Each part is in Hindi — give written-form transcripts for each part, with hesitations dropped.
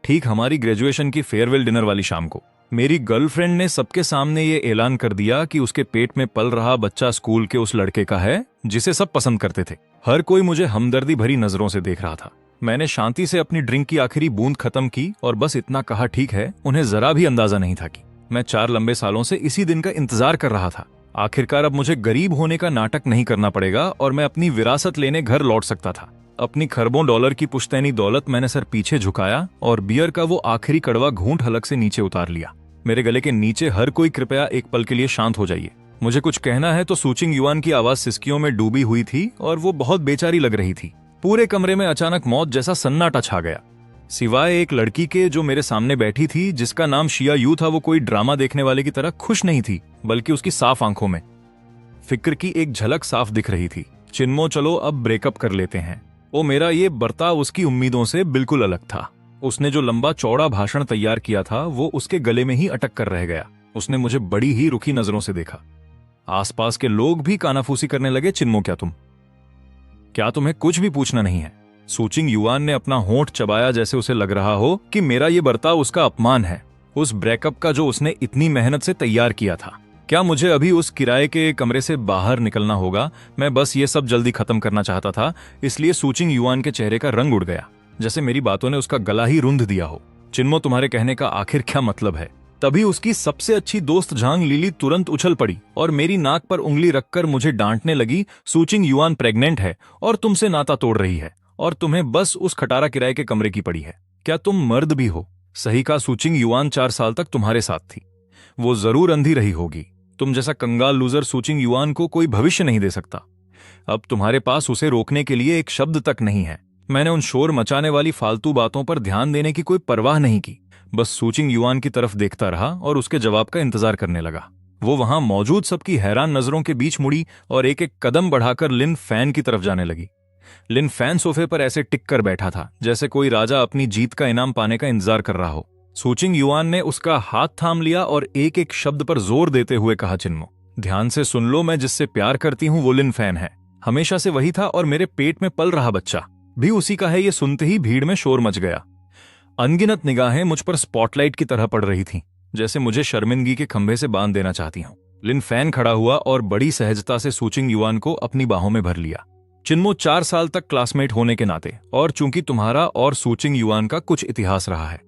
ठीक हमारी ग्रेजुएशन की फेयरवेल डिनर वाली शाम को मेरी गर्लफ्रेंड ने सबके सामने ये ऐलान कर दिया कि उसके पेट में पल रहा बच्चा स्कूल के उस लड़के का है जिसे सब पसंद करते थे। हर कोई मुझे हमदर्दी भरी नजरों से देख रहा था। मैंने शांति से अपनी ड्रिंक की आखिरी बूंद खत्म की और बस इतना कहा, ठीक है। उन्हें जरा भी अंदाजा नहीं था कि मैं 4 लंबे सालों से इसी दिन का इंतजार कर रहा था। आखिरकार अब मुझे गरीब होने का नाटक नहीं करना पड़ेगा और मैं अपनी विरासत लेने घर लौट सकता था। अपनी खरबों डॉलर की पुश्तैनी दौलत मैंने सर पीछे झुकाया और बियर का वो आखिरी कड़वा घूंट हलक से नीचे उतार लिया। मेरे गले के नीचे हर कोई कृपया एक पल के लिए शांत हो जाइए, मुझे कुछ कहना है। तो सूचिंग युआन की आवाज सिसकियों में डूबी हुई थी और वो बहुत बेचारी लग रही थी। पूरे कमरे में अचानक मौत जैसा सन्नाटा छा गया, सिवाय एक लड़की के जो मेरे सामने बैठी थी, जिसका नाम शिया यू था। वो कोई ड्रामा देखने वाले की तरह खुश नहीं थी, बल्कि उसकी साफ आंखों में फिक्र की एक झलक साफ दिख रही थी। चिन्मो, चलो अब ब्रेकअप कर लेते हैं। ओ मेरा ये बर्ताव उसकी उम्मीदों से बिल्कुल अलग था। उसने जो लंबा चौड़ा भाषण तैयार किया था वो उसके गले में ही अटक कर रह गया। उसने मुझे बड़ी ही रुखी नजरों से देखा। आसपास के लोग भी कानाफूसी करने लगे। चिन्मो, क्या तुम्हें कुछ भी पूछना नहीं है? सूचिंग युआन ने अपना होंठ चबाया, जैसे उसे लग रहा हो कि मेरा ये बर्ताव उसका अपमान है, उस ब्रेकअप का जो उसने इतनी मेहनत से तैयार किया था। क्या मुझे अभी उस किराए के कमरे से बाहर निकलना होगा? मैं बस ये सब जल्दी खत्म करना चाहता था, इसलिए सूचिंग युआन के चेहरे का रंग उड़ गया, जैसे मेरी बातों ने उसका गला ही रुंध दिया हो। चिन्मो, तुम्हारे कहने का आखिर क्या मतलब है? तभी उसकी सबसे अच्छी दोस्त झांग लिली तुरंत उछल पड़ी और मेरी नाक पर उंगली रखकर मुझे डांटने लगी। सूचिंग युआन प्रेग्नेंट है और तुमसे नाता तोड़ रही है, और तुम्हें बस उस खटारा किराए के कमरे की पड़ी है। क्या तुम मर्द भी हो? सही कहा, सूचिंग युआन 4 साल तक तुम्हारे साथ थी। वो जरूर अंधी रही होगी। तुम जैसा कंगाल लूजर सूचिंग युआन को कोई भविष्य नहीं दे सकता। अब तुम्हारे पास उसे रोकने के लिए एक शब्द तक नहीं है। मैंने उन शोर मचाने वाली फालतू बातों पर ध्यान देने की कोई परवाह नहीं की, बस सूचिंग युआन की तरफ देखता रहा और उसके जवाब का इंतजार करने लगा। वो वहां मौजूद सबकी हैरान नजरों के बीच मुड़ी और एक एक कदम बढ़ाकर लिन फैन की तरफ जाने लगी। लिन फैन सोफे पर ऐसे टिक कर बैठा था जैसे कोई राजा अपनी जीत का इनाम पाने का इंतजार कर रहा हो। सूचिंग युआन ने उसका हाथ थाम लिया और एक एक शब्द पर जोर देते हुए कहा, चिन्मो, ध्यान से सुन लो, मैं जिससे प्यार करती हूँ वो लिन फैन है, हमेशा से वही था, और मेरे पेट में पल रहा बच्चा भी उसी का है। ये सुनते ही भीड़ में शोर मच गया। अनगिनत निगाहें मुझ पर स्पॉटलाइट की तरह पड़ रही थीं, जैसे मुझे शर्मिंदगी के खंभे से बांध देना चाहती हूं। लिन फैन खड़ा हुआ और बड़ी सहजता से सूचिंग युआन को अपनी बाहों में भर लिया। चिन्मो, 4 साल तक क्लासमेट होने के नाते, और चूंकि तुम्हारा और सूचिंग युआन का कुछ इतिहास रहा है,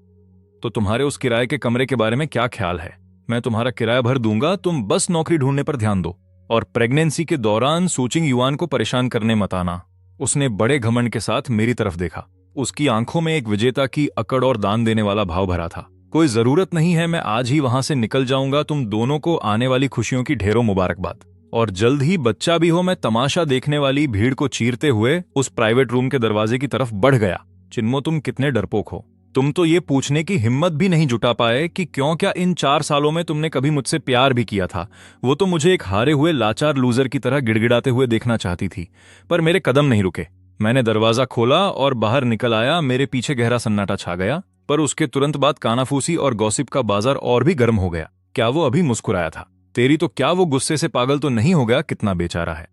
तो तुम्हारे उस किराए के कमरे के बारे में क्या ख्याल है? मैं तुम्हारा किराया भर दूंगा, तुम बस नौकरी ढूंढने पर ध्यान दो, और प्रेगनेंसी के दौरान सूचिंग युआन को परेशान करने मत आना। उसने बड़े घमंड के साथ मेरी तरफ देखा। उसकी आंखों में एक विजेता की अकड़ और दान देने वाला भाव भरा था। कोई जरूरत नहीं है, मैं आज ही वहां से निकल जाऊंगा। तुम दोनों को आने वाली खुशियों की ढेरों मुबारकबाद, और जल्द ही बच्चा भी हो। मैं तमाशा देखने वाली भीड़ को चीरते हुए उस प्राइवेट रूम के दरवाजे की तरफ बढ़ गया। चिन्मो, तुम कितने डरपोक हो। तुम तो ये पूछने की हिम्मत भी नहीं जुटा पाए कि क्या इन 4 सालों में तुमने कभी मुझसे प्यार भी किया था। वो तो मुझे एक हारे हुए लाचार लूजर की तरह गिड़गिड़ाते हुए देखना चाहती थी, पर मेरे कदम नहीं रुके। मैंने दरवाजा खोला और बाहर निकल आया। मेरे पीछे गहरा सन्नाटा छा गया, पर उसके तुरंत बाद कानाफूसी और गॉसिप का बाजार और भी गर्म हो गया। क्या वो अभी मुस्कुराया था? तेरी तो क्या वो गुस्से से पागल तो नहीं हो गया? कितना बेचारा है,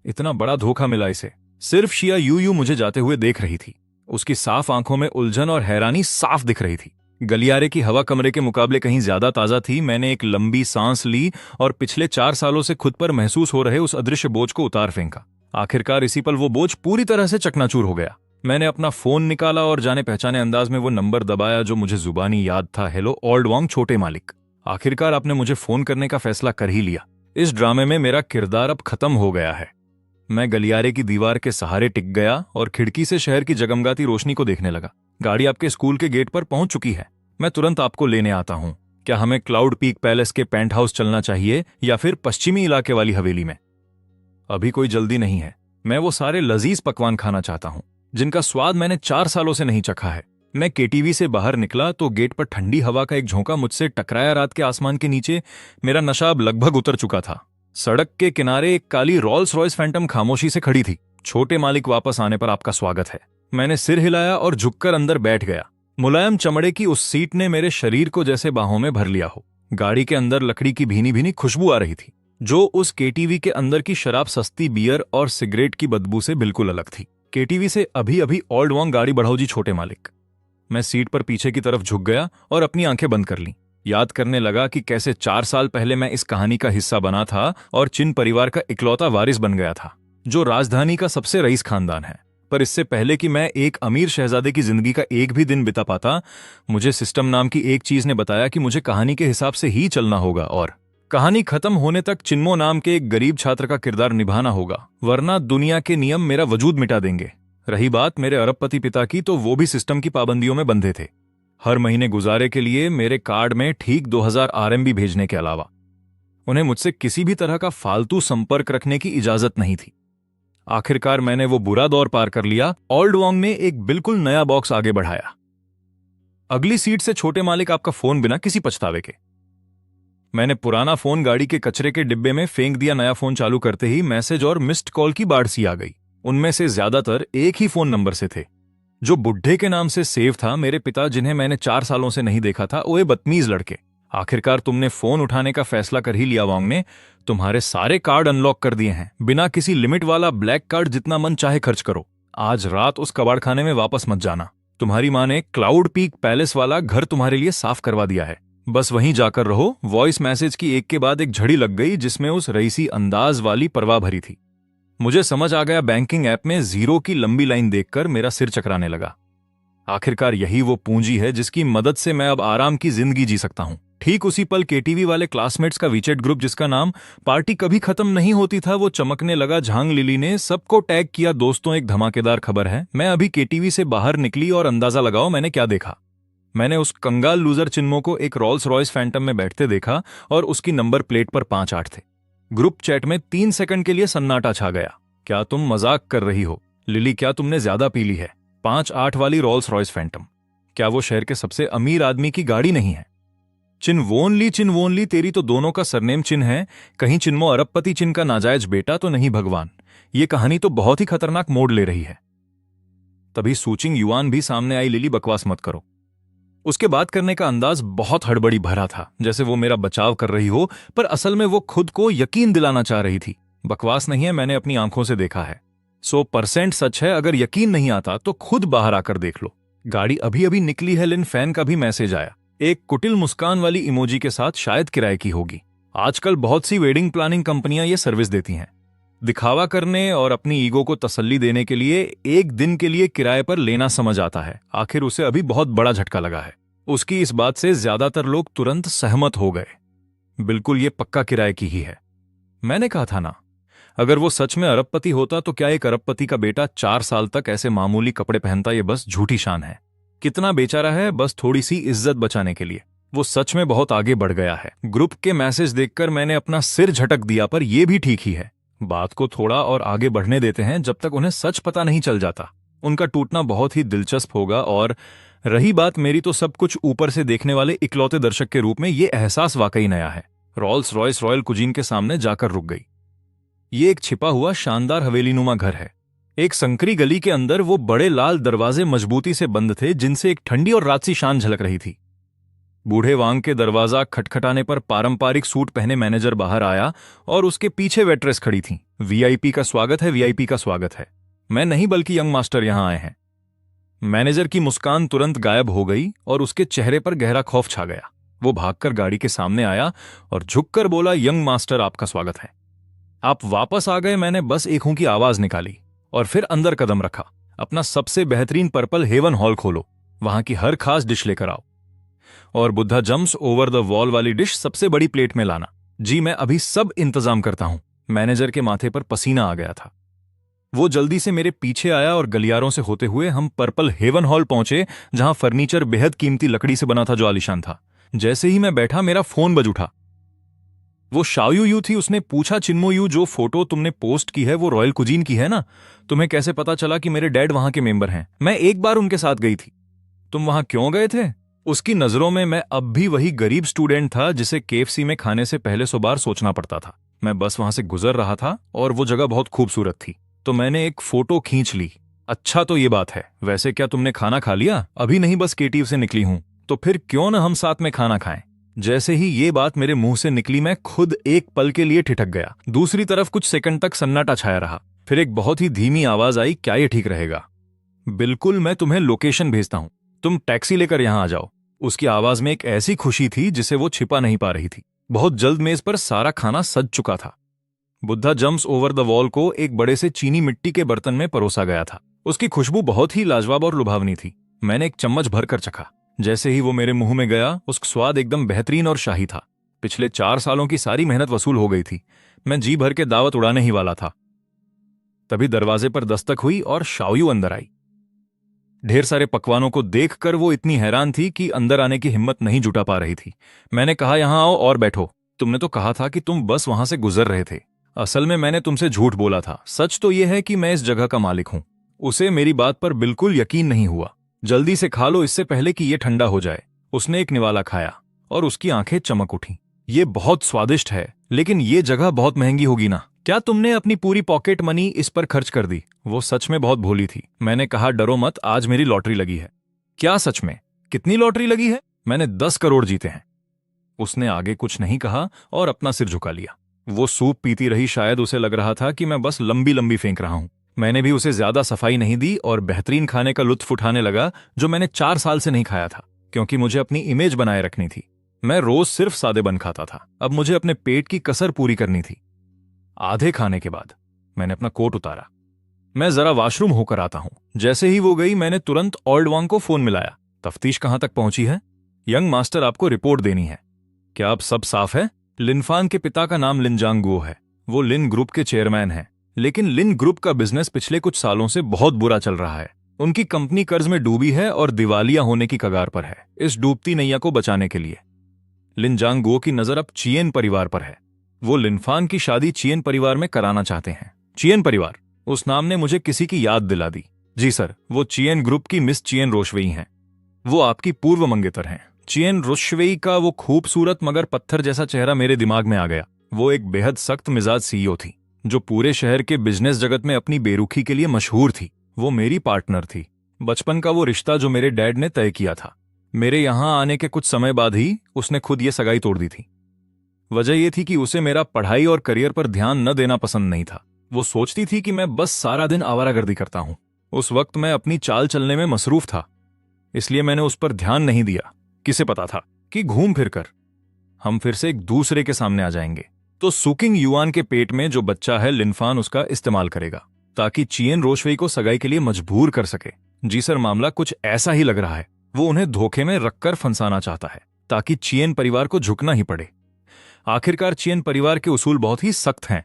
इतना बड़ा धोखा मिला इसे। सिर्फ शिया यू मुझे जाते हुए देख रही थी। उसकी साफ आंखों में उलझन और हैरानी साफ दिख रही थी। गलियारे की हवा कमरे के मुकाबले कहीं ज्यादा ताजा थी। मैंने एक लंबी सांस ली और पिछले 4 सालों से खुद पर महसूस हो रहे उस अदृश्य बोझ को उतार फेंका। आखिरकार इसी पल वो बोझ पूरी तरह से चकनाचूर हो गया। मैंने अपना फोन निकाला और जाने पहचाने अंदाज में वो नंबर दबाया जो मुझे जुबानी याद था। हेलो ओल्ड वांग, छोटे मालिक। आखिरकार आपने मुझे फोन करने का फैसला कर ही लिया। इस ड्रामे में मेरा किरदार अब खत्म हो गया है। मैं गलियारे की दीवार के सहारे टिक गया और खिड़की से शहर की जगमगाती रोशनी को देखने लगा। गाड़ी आपके स्कूल के गेट पर पहुंच चुकी है। मैं तुरंत आपको लेने आता हूं। क्या हमें क्लाउड पीक पैलेस के पेंट हाउस चलना चाहिए या फिर पश्चिमी इलाके वाली हवेली में? अभी कोई जल्दी नहीं है। मैं वो सारे लजीज पकवान खाना चाहता हूं जिनका स्वाद मैंने 4 सालों से नहीं चखा है। मैं केटीवी से बाहर निकला तो गेट पर ठंडी हवा का एक झोंका मुझसे टकराया। रात के आसमान के नीचे मेरा नशा अब लगभग उतर चुका था। सड़क के किनारे एक काली रॉल्स रॉयस फैंटम खामोशी से खड़ी थी। छोटे मालिक, वापस आने पर आपका स्वागत है। मैंने सिर हिलाया और झुककर अंदर बैठ गया। मुलायम चमड़े की उस सीट ने मेरे शरीर को जैसे बाहों में भर लिया हो। गाड़ी के अंदर लकड़ी की भीनी भीनी खुशबू आ रही थी, जो उस केटीवी के अंदर की शराब, सस्ती बियर और सिगरेट की बदबू से बिल्कुल अलग थी। केटीवी से अभी अभी ओल्ड वांग, गाड़ी बढ़ाओ जी छोटे मालिक। मैं सीट पर पीछे की तरफ झुक गया और अपनी आंखें बंद कर लीं। याद करने लगा कि कैसे 4 साल पहले मैं इस कहानी का हिस्सा बना था और चिन परिवार का इकलौता वारिस बन गया था, जो राजधानी का सबसे रईस खानदान है। पर इससे पहले कि मैं एक अमीर शहजादे की जिंदगी का एक भी दिन बिता पाता, मुझे सिस्टम नाम की एक चीज ने बताया कि मुझे कहानी के हिसाब से ही चलना होगा और कहानी खत्म होने तक चिन्मो नाम के एक गरीब छात्र का किरदार निभाना होगा, वरना दुनिया के नियम मेरा वजूद मिटा देंगे। रही बात मेरे अरबपति पिता की, तो वो भी सिस्टम की पाबंदियों में बंधे थे। हर महीने गुजारे के लिए मेरे कार्ड में ठीक 2000 आरएमबी भेजने के अलावा उन्हें मुझसे किसी भी तरह का फालतू संपर्क रखने की इजाजत नहीं थी। आखिरकार मैंने वो बुरा दौर पार कर लिया। ओल्ड वॉन्ग ने एक बिल्कुल नया बॉक्स आगे बढ़ाया। अगली सीट से छोटे मालिक आपका फोन बिना किसी पछतावे के। मैंने पुराना फोन गाड़ी के कचरे के डिब्बे में फेंक दिया। नया फोन चालू करते ही मैसेज और मिस्ड कॉल की बाढ़ सी आ गई। उनमें से ज्यादातर एक ही फोन नंबर से थे, जो बुढ़े के नाम से सेव था। मेरे पिता, जिन्हें मैंने 4 सालों से नहीं देखा था, ओए बदतमीज लड़के, आखिरकार तुमने फोन उठाने का फैसला कर ही लिया। वांग ने तुम्हारे सारे कार्ड अनलॉक कर दिए हैं, बिना किसी लिमिट वाला ब्लैक कार्ड जितना मन चाहे खर्च करो। आज रात उस कबाड़खाने में वापस मत जाना। तुम्हारी माँ ने क्लाउड पीक पैलेस वाला घर तुम्हारे लिए साफ करवा दिया है, बस वहीं जाकर रहो। वॉइस मैसेज की एक के बाद एक झड़ी लग गई, जिसमें उस रईसी अंदाज वाली परवाह भरी थी। मुझे समझ आ गया। बैंकिंग ऐप में जीरो की लंबी लाइन देखकर मेरा सिर चकराने लगा। आखिरकार यही वो पूंजी है जिसकी मदद से मैं अब आराम की जिंदगी जी सकता हूं। ठीक उसी पल केटीवी वाले क्लासमेट्स का वीचेट ग्रुप, जिसका नाम पार्टी कभी खत्म नहीं होती था, वो चमकने लगा। झांग लिली ने सबको टैग किया, दोस्तों एक धमाकेदार खबर है। मैं अभी केटीवी से बाहर निकली और अंदाजा लगाओ मैंने क्या देखा। मैंने उस कंगाल लूजर चिन्मो को एक रॉल्स रॉयस फैंटम में बैठते देखा और उसकी नंबर प्लेट पर 5-8 थे। ग्रुप चैट में 3 सेकंड के लिए सन्नाटा छा गया। क्या तुम मजाक कर रही हो लिली? क्या तुमने ज्यादा पी ली है? 5-8 वाली रॉल्स रॉयस फैंटम, क्या वो शहर के सबसे अमीर आदमी की गाड़ी नहीं है? चिनवोनली, तेरी तो दोनों का सरनेम चिन है। कहीं चिन्मो अरबपति चिन का नाजायज बेटा तो नहीं? भगवान, ये कहानी तो बहुत ही खतरनाक मोड़ ले रही है। तभी सूचिंग युआन भी सामने आई। लिली बकवास मत करो। उसके बात करने का अंदाज बहुत हड़बड़ी भरा था, जैसे वो मेरा बचाव कर रही हो, पर असल में वो खुद को यकीन दिलाना चाह रही थी। बकवास नहीं है, मैंने अपनी आंखों से देखा है। 100% सच है। अगर यकीन नहीं आता तो खुद बाहर आकर देख लो। गाड़ी अभी अभी निकली है। लिन फैन का भी मैसेज आया, एक कुटिल मुस्कान वाली इमोजी के साथ, शायद किराए की होगी। आजकल बहुत सी वेडिंग प्लानिंग कंपनियां ये सर्विस देती हैं। दिखावा करने और अपनी ईगो को तसल्ली देने के लिए एक दिन के लिए किराए पर लेना समझ आता है। आखिर उसे अभी बहुत बड़ा झटका लगा है। उसकी इस बात से ज्यादातर लोग तुरंत सहमत हो गए। बिल्कुल, ये पक्का किराए की ही है। मैंने कहा था ना, अगर वो सच में अरबपति होता तो क्या एक अरबपति का बेटा 4 साल तक ऐसे मामूली कपड़े पहनता? ये बस झूठी शान है। कितना बेचारा है, बस थोड़ी सी इज्जत बचाने के लिए। वो सच में बहुत आगे बढ़ गया है। ग्रुप के मैसेज देखकर मैंने अपना सिर झटक दिया, पर यह भी ठीक ही है। बात को थोड़ा और आगे बढ़ने देते हैं जब तक उन्हें सच पता नहीं चल जाता। उनका टूटना बहुत ही दिलचस्प होगा। और रही बात मेरी, तो सब कुछ ऊपर से देखने वाले इकलौते दर्शक के रूप में ये एहसास वाकई नया है। रॉल्स रॉयस रॉयल कुजीन के सामने जाकर रुक गई। ये एक छिपा हुआ शानदार हवेलीनुमा घर है। एक संकरी गली के अंदर वो बड़े लाल दरवाजे मजबूती से बंद थे, जिनसे एक ठंडी और रातसी शान झलक रही थी। बूढ़े वांग के दरवाजा खटखटाने पर पारंपरिक सूट पहने मैनेजर बाहर आया और उसके पीछे वेट्रेस खड़ी थी। वीआईपी का स्वागत है, वीआईपी का स्वागत है। मैं नहीं बल्कि यंग मास्टर यहां आए हैं। मैनेजर की मुस्कान तुरंत गायब हो गई और उसके चेहरे पर गहरा खौफ छा गया। वो भागकर गाड़ी के सामने आया और झुककर बोला, यंग मास्टर आपका स्वागत है। आप वापस आ गए। मैंने बस एक हूं की आवाज निकाली और फिर अंदर कदम रखा। अपना सबसे बेहतरीन पर्पल हेवन हॉल खोलो, वहां की हर खास डिश लेकर आओ, और Buddha jumps over the wall वाली डिश सबसे बड़ी प्लेट में लाना। जी मैं अभी सब इंतजाम करता हूं। मैनेजर के माथे पर पसीना आ गया था। वो जल्दी से मेरे पीछे आया और गलियारों से होते हुए हम पर्पल हेवन हॉल पहुंचे, जहां फर्नीचर बेहद कीमती लकड़ी से बना था, जो आलीशान था। जैसे ही मैं बैठा, मेरा फोन बज उठा। वो शाओयू यू थी। उसने पूछा, चिन्मो यू, जो फोटो तुमने पोस्ट की है वो रॉयल कुजीन की है ना? तुम्हें कैसे पता चला कि मेरे डैड वहां के मेंबर हैं? मैं एक बार उनके साथ गई थी। तुम वहां क्यों गए थे? उसकी नजरों में मैं अब भी वही गरीब स्टूडेंट था जिसे केएफसी में खाने से पहले 100 बार सोचना पड़ता था। मैं बस वहां से गुजर रहा था और वो जगह बहुत खूबसूरत थी, तो मैंने एक फोटो खींच ली। अच्छा, तो ये बात है। वैसे क्या तुमने खाना खा लिया? अभी नहीं, बस केटीव से निकली हूं। तो फिर क्यों न हम साथ में खाना खाएं? जैसे ही ये बात मेरे मुंह से निकली, मैं खुद एक पल के लिए ठिठक गया। दूसरी तरफ कुछ सेकंड तक सन्नाटा छाया रहा। फिर एक बहुत ही धीमी आवाज आई, क्या ये ठीक रहेगा? बिल्कुल, मैं तुम्हें लोकेशन भेजता हूं। तुम टैक्सी लेकर यहां आ जाओ। उसकी आवाज में एक ऐसी खुशी थी जिसे वो छिपा नहीं पा रही थी। बहुत जल्द मेज पर सारा खाना सज चुका था। Buddha jumps over the wall को एक बड़े से चीनी मिट्टी के बर्तन में परोसा गया था। उसकी खुशबू बहुत ही लाजवाब और लुभावनी थी। मैंने एक चम्मच भरकर चखा। जैसे ही वो मेरे मुंह में गया, उसका स्वाद एकदम बेहतरीन और शाही था। पिछले 4 सालों की सारी मेहनत वसूल हो गई थी। मैं जी भर के दावत उड़ाने ही वाला था। तभी दरवाजे पर दस्तक हुई और शाओयू अंदर आई। ढेर सारे पकवानों को देखकर वो इतनी हैरान थी कि अंदर आने की हिम्मत नहीं जुटा पा रही थी। मैंने कहा, यहां आओ और बैठो। तुमने तो कहा था कि तुम बस वहां से गुजर रहे थे। असल में मैंने तुमसे झूठ बोला था। सच तो यह है कि मैं इस जगह का मालिक हूं। उसे मेरी बात पर बिल्कुल यकीन नहीं हुआ। जल्दी से खा लो इससे पहले कि यह ठंडा हो जाए। उसने एक निवाला खाया और उसकी आंखें चमक उठी। ये बहुत स्वादिष्ट है, लेकिन ये जगह बहुत महंगी होगी ना? क्या तुमने अपनी पूरी पॉकेट मनी इस पर खर्च कर दी? वो सच में बहुत भोली थी। मैंने कहा, डरो मत, आज मेरी लॉटरी लगी है। क्या सच में? कितनी लॉटरी लगी है? मैंने 10 करोड़ जीते हैं। उसने आगे कुछ नहीं कहा और अपना सिर झुका लिया। वो सूप पीती रही। शायद उसे लग रहा था कि मैं बस लंबी लंबी फेंक रहा हूं। मैंने भी उसे ज्यादा सफाई नहीं दी और बेहतरीन खाने का लुत्फ उठाने लगा जो मैंने 4 साल से नहीं खाया था, क्योंकि मुझे अपनी इमेज बनाए रखनी थी। मैं रोज सिर्फ सादे बन खाता था। अब मुझे अपने पेट की कसर पूरी करनी थी। आधे खाने के बाद मैंने अपना कोट उतारा। मैं जरा वॉशरूम होकर आता हूं। जैसे ही वो गई, मैंने तुरंत ओल्ड वांग को फोन मिलाया। तफ्तीश कहां तक पहुंची है? यंग मास्टर, आपको रिपोर्ट देनी है। क्या अब सब साफ है? लिनफान के पिता का नाम लिनजांग गुओ है। वो लिन ग्रुप के चेयरमैन हैं। लेकिन लिन ग्रुप का बिजनेस पिछले कुछ सालों से बहुत बुरा चल रहा है। उनकी कंपनी कर्ज में डूबी है और दिवालिया होने की कगार पर है। इस डूबती नैया को बचाने के लिए लिनजांग गुओ की नजर अब चियन परिवार पर है। वो लिनफान की शादी चियन परिवार में कराना चाहते हैं। चियन परिवार? उस नाम ने मुझे किसी की याद दिला दी। जी सर, वो चियन ग्रुप की मिस चियन रोशवेई हैं। वो आपकी पूर्व मंगेतर हैं। चियन रोशवेई का वो खूबसूरत मगर पत्थर जैसा चेहरा मेरे दिमाग में आ गया। वो एक बेहद सख्त मिजाज सीईओ थी जो पूरे शहर के बिजनेस जगत में अपनी बेरुखी के लिए मशहूर थी। वो मेरी पार्टनर थी। बचपन का वो रिश्ता जो मेरे डैड ने तय किया था। मेरे यहां आने के कुछ समय बाद ही उसने खुद ये सगाई तोड़ दी थी। वजह यह थी कि उसे मेरा पढ़ाई और करियर पर ध्यान न देना पसंद नहीं था। वो सोचती थी कि मैं बस सारा दिन आवारागर्दी करता हूं। उस वक्त मैं अपनी चाल चलने में मसरूफ था, इसलिए मैंने उस पर ध्यान नहीं दिया। किसे पता था कि घूम फिर कर हम फिर से एक दूसरे के सामने आ जाएंगे। तो सुकिंग युआन के पेट में जो बच्चा है, लिनफान उसका इस्तेमाल करेगा ताकि चियन रोशवेई को सगाई के लिए मजबूर कर सके। जी सर, मामला कुछ ऐसा ही लग रहा है। वो उन्हें धोखे में रखकर फंसाना चाहता है ताकि चियन परिवार को झुकना ही पड़े। आखिरकार चियन परिवार के उसूल बहुत ही सख्त हैं।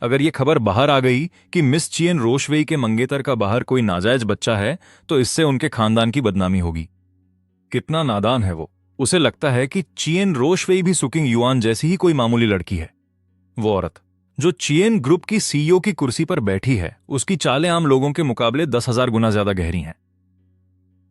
अगर ये खबर बाहर आ गई कि मिस चियन रोशवेई के मंगेतर का बाहर कोई नाजायज बच्चा है, तो इससे उनके खानदान की बदनामी होगी। कितना नादान है वो। उसे लगता है कि चियन रोशवेई भी सुकिंग युआन जैसी ही कोई मामूली लड़की है। वो औरत जो चियन ग्रुप की सीईओ की कुर्सी पर बैठी है, उसकी चालें आम लोगों के मुकाबले 10,000 गुना ज्यादा गहरी हैं।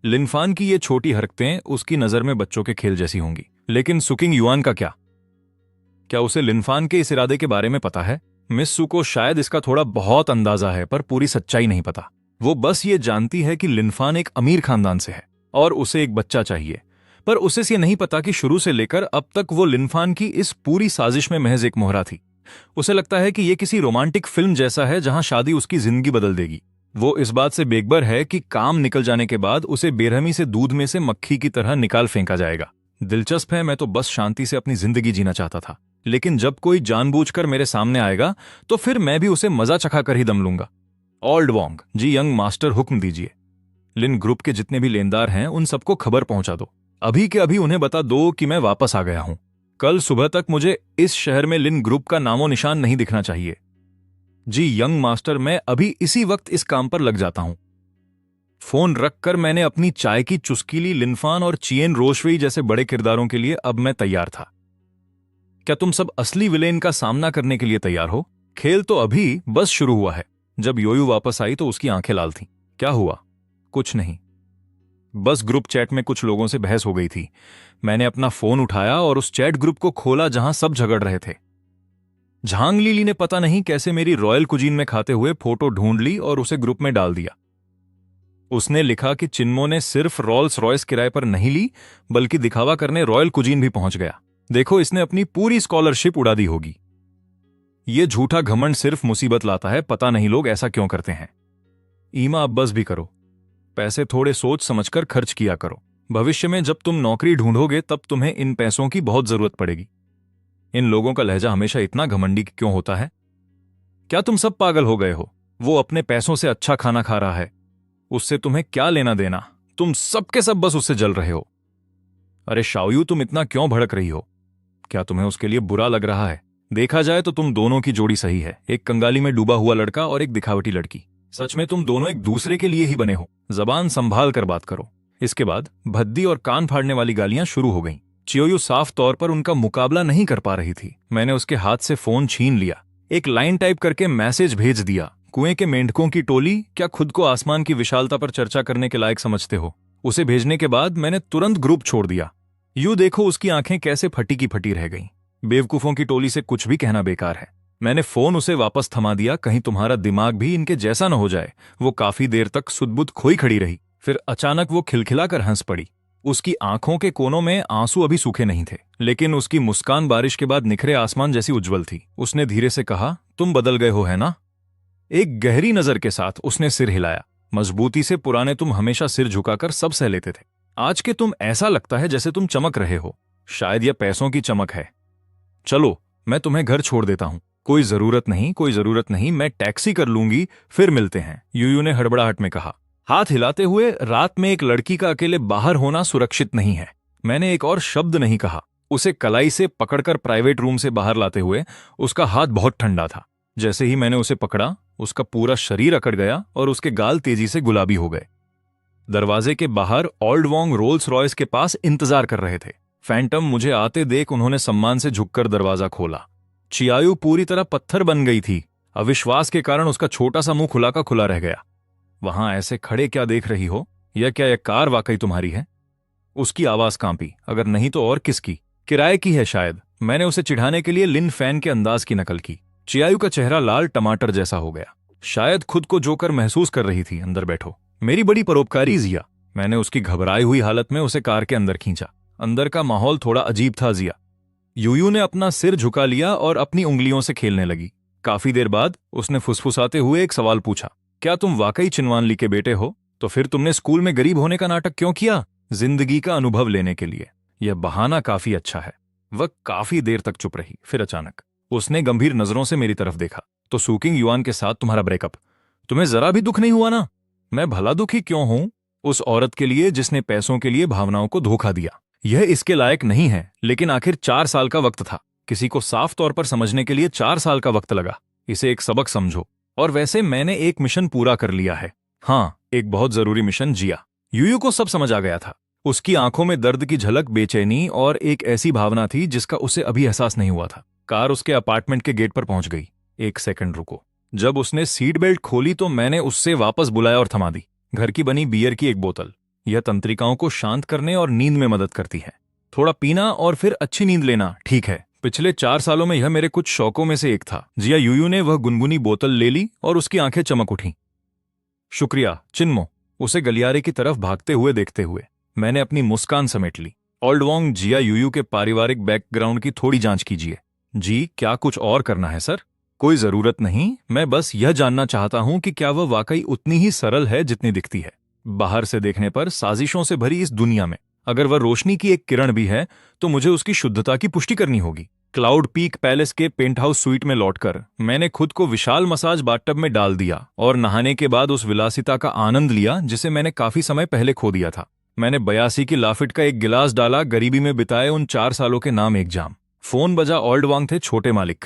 लिनफान की ये छोटी हरकतें उसकी नजर में बच्चों के खेल जैसी होंगी। लेकिन सुकिंग युआन का क्या उसे लिनफान के इस इरादे के बारे में पता है? मिस सू को शायद इसका थोड़ा बहुत अंदाजा है, पर पूरी सच्चाई नहीं पता। वो बस ये जानती है कि लिनफान एक अमीर खानदान से है और उसे एक बच्चा चाहिए। पर उसे ये नहीं पता कि शुरू से लेकर अब तक वो लिनफान की इस पूरी साजिश में महज एक मोहरा थी। उसे लगता है कि ये किसी रोमांटिक फिल्म जैसा है जहां शादी उसकी जिंदगी बदल देगी। वो इस बात से बेखबर है कि काम निकल जाने के बाद उसे बेरहमी से दूध में से मक्खी की तरह निकाल फेंका जाएगा। दिलचस्प है, मैं तो बस शांति से अपनी जिंदगी जीना चाहता था। लेकिन जब कोई जानबूझकर मेरे सामने आएगा तो फिर मैं भी उसे मजा चखा कर ही दम लूंगा। ओल्ड वोंग जी, यंग मास्टर, हुक्म दीजिए। लिन ग्रुप के जितने भी लेनदार हैं उन सबको खबर पहुंचा दो। अभी के अभी उन्हें बता दो कि मैं वापस आ गया हूं। कल सुबह तक मुझे इस शहर में लिन ग्रुप का नामो निशान नहीं दिखना चाहिए। जी यंग मास्टर, मैं अभी इसी वक्त इस काम पर लग जाता हूं। फोन रखकर मैंने अपनी चाय की चुस्की ली। लिनफान और चियन रोशवेई जैसे बड़े किरदारों के लिए अब मैं तैयार था। क्या तुम सब असली विलेन का सामना करने के लिए तैयार हो? खेल तो अभी बस शुरू हुआ है। जब योयू वापस आई तो उसकी आंखें लाल थीं। क्या हुआ? कुछ नहीं, बस ग्रुप चैट में कुछ लोगों से बहस हो गई थी। मैंने अपना फोन उठाया और उस चैट ग्रुप को खोला जहां सब झगड़ रहे थे। झांग लीली ने पता नहीं कैसे मेरी रॉयल कुजीन में खाते हुए फोटो ढूंढ ली और उसे ग्रुप में डाल दिया। उसने लिखा कि चिन्मो ने सिर्फ रॉल्स रॉयस किराए पर नहीं ली, बल्कि दिखावा करने रॉयल कुजीन भी पहुंच गया। देखो, इसने अपनी पूरी स्कॉलरशिप उड़ा दी होगी। ये झूठा घमंड सिर्फ मुसीबत लाता है। पता नहीं लोग ऐसा क्यों करते हैं। ईमा, अब बस भी करो। पैसे थोड़े सोच समझकर खर्च किया करो। भविष्य में जब तुम नौकरी ढूंढोगे तब तुम्हें इन पैसों की बहुत जरूरत पड़ेगी। इन लोगों का लहजा हमेशा इतना घमंडी क्यों होता है? क्या तुम सब पागल हो गए हो? वो अपने पैसों से अच्छा खाना खा रहा है, उससे तुम्हें क्या लेना देना? तुम सबके सब बस उससे जल रहे हो। अरे शाओयू, तुम इतना क्यों भड़क रही हो? क्या तुम्हें उसके लिए बुरा लग रहा है? देखा जाए तो तुम दोनों की जोड़ी सही है, एक कंगाली में डूबा हुआ लड़का और एक दिखावटी लड़की। सच में तुम दोनों एक दूसरे के लिए ही बने हो। जबान संभाल कर बात करो। इसके बाद भद्दी और कान फाड़ने वाली गालियां शुरू हो गईं। चियोयू साफ तौर पर उनका मुकाबला नहीं कर पा रही थी। मैंने उसके हाथ से फोन छीन लिया, एक लाइन टाइप करके मैसेज भेज दिया। कुएं के मेंढकों की टोली, क्या खुद को आसमान की विशालता पर चर्चा करने के लायक समझते हो? उसे भेजने के बाद मैंने तुरंत ग्रुप छोड़ दिया। यूं देखो उसकी आंखें कैसे फटी की फटी रह गईं। बेवकूफों की टोली से कुछ भी कहना बेकार है। मैंने फोन उसे वापस थमा दिया, कहीं तुम्हारा दिमाग भी इनके जैसा न हो जाए। वो काफी देर तक सुध-बुध खोई खड़ी रही, फिर अचानक वो खिलखिलाकर हंस पड़ी। उसकी आंखों के कोनों में आंसू अभी सूखे नहीं थे, लेकिन उसकी मुस्कान बारिश के बाद निखरे आसमान जैसी उज्जवल थी। उसने धीरे से कहा, तुम बदल गए हो, है ना? एक गहरी नजर के साथ उसने सिर हिलाया। मजबूती से। पुराने तुम हमेशा सिर झुकाकर सब सह लेते थे, आज के तुम ऐसा लगता है जैसे तुम चमक रहे हो। शायद यह पैसों की चमक है। चलो, मैं तुम्हें घर छोड़ देता हूं। कोई जरूरत नहीं, कोई जरूरत नहीं, मैं टैक्सी कर लूंगी, फिर मिलते हैं, यूयू ने हड़बड़ाहट में कहा, हाथ हिलाते हुए। रात में एक लड़की का अकेले बाहर होना सुरक्षित नहीं है। मैंने एक और शब्द नहीं कहा। उसे कलाई से पकड़कर प्राइवेट रूम से बाहर लाते हुए। उसका हाथ बहुत ठंडा था। जैसे ही मैंने उसे पकड़ा, उसका पूरा शरीर अकड़ गया और उसके गाल तेजी से गुलाबी हो गए। दरवाजे के बाहर ओल्ड वोंग रोल्स रॉयस के पास इंतजार कर रहे थे। फैंटम मुझे आते देख उन्होंने सम्मान से झुककर दरवाजा खोला। चियायू पूरी तरह पत्थर बन गई थी। अविश्वास के कारण उसका छोटा सा मुंह खुला का खुला रह गया। वहां ऐसे खड़े क्या देख रही हो? या क्या यह कार वाकई तुम्हारी है? उसकी आवाज कांपी। अगर नहीं तो और किसकी? किराए की है शायद। मैंने उसे चिढ़ाने के लिए लिन फैन के अंदाज की नकल की। चियायू का चेहरा लाल टमाटर जैसा हो गया। शायद खुद को जोकर महसूस कर रही थी। अंदर बैठो, मेरी बड़ी परोपकारी जिया। मैंने उसकी घबराई हुई हालत में उसे कार के अंदर खींचा। अंदर का माहौल थोड़ा अजीब था जिया। यूयू ने अपना सिर झुका लिया और अपनी उंगलियों से खेलने लगी। काफी देर बाद उसने फुसफुसाते हुए एक सवाल पूछा, क्या तुम वाकई चिनवानली के बेटे हो? तो फिर तुमने स्कूल में गरीब होने का नाटक क्यों किया? जिंदगी का अनुभव लेने के लिए। यह बहाना काफी अच्छा है। वह काफी देर तक चुप रही, फिर अचानक उसने गंभीर नजरों से मेरी तरफ देखा। तो सुकिंग युआन के साथ तुम्हारा ब्रेकअप, तुम्हें जरा भी दुख नहीं हुआ ना? मैं भला दुखी क्यों हूं उस औरत के लिए जिसने पैसों के लिए भावनाओं को धोखा दिया। यह इसके लायक नहीं है, लेकिन आखिर 4 साल का वक्त था। किसी को साफ तौर पर समझने के लिए 4 साल का वक्त लगा। इसे एक सबक समझो। और वैसे मैंने एक मिशन पूरा कर लिया है। हाँ, एक बहुत जरूरी मिशन जिया। यूयू को सब समझ आ गया था। उसकी आंखों में दर्द की झलक, बेचैनी और एक ऐसी भावना थी जिसका उसे अभी एहसास नहीं हुआ था। कार उसके अपार्टमेंट के गेट पर पहुंच गई। एक सेकंड रुको। जब उसने सीट बेल्ट खोली तो मैंने उससे वापस बुलाया और थमा दी। घर की बनी बियर की एक बोतल। यह तंत्रिकाओं को शांत करने और नींद में मदद करती है। थोड़ा पीना और फिर अच्छी नींद लेना, ठीक है? पिछले 4 सालों में यह मेरे कुछ शौकों में से एक था। जिया। यूयू ने वह गुनगुनी बोतल ले ली और उसकी आंखें चमक उठीं। शुक्रिया चिन्मो। उसे गलियारे की तरफ भागते हुए देखते हुए मैंने अपनी मुस्कान समेट ली। ओल्ड वोंग, जिया यूयू के पारिवारिक बैकग्राउंड की थोड़ी जांच कीजिए। जी, क्या कुछ और करना है सर? कोई जरूरत नहीं, मैं बस यह जानना चाहता हूं कि क्या वह वाकई उतनी ही सरल है जितनी दिखती है। बाहर से देखने पर साजिशों से भरी इस दुनिया में अगर वह रोशनी की एक किरण भी है तो मुझे उसकी शुद्धता की पुष्टि करनी होगी। क्लाउड पीक पैलेस के पेंट हाउस स्वीट में लौटकर मैंने खुद को विशाल मसाज बाथटब में डाल दिया और नहाने के बाद उस विलासिता का आनंद लिया जिसे मैंने काफी समय पहले खो दिया था। मैंने 82 की लाफिट का एक गिलास डाला। गरीबी में बिताए उन 4 सालों के नाम एक जाम। फोन बजा। ओल्ड वांग थे, छोटे मालिक।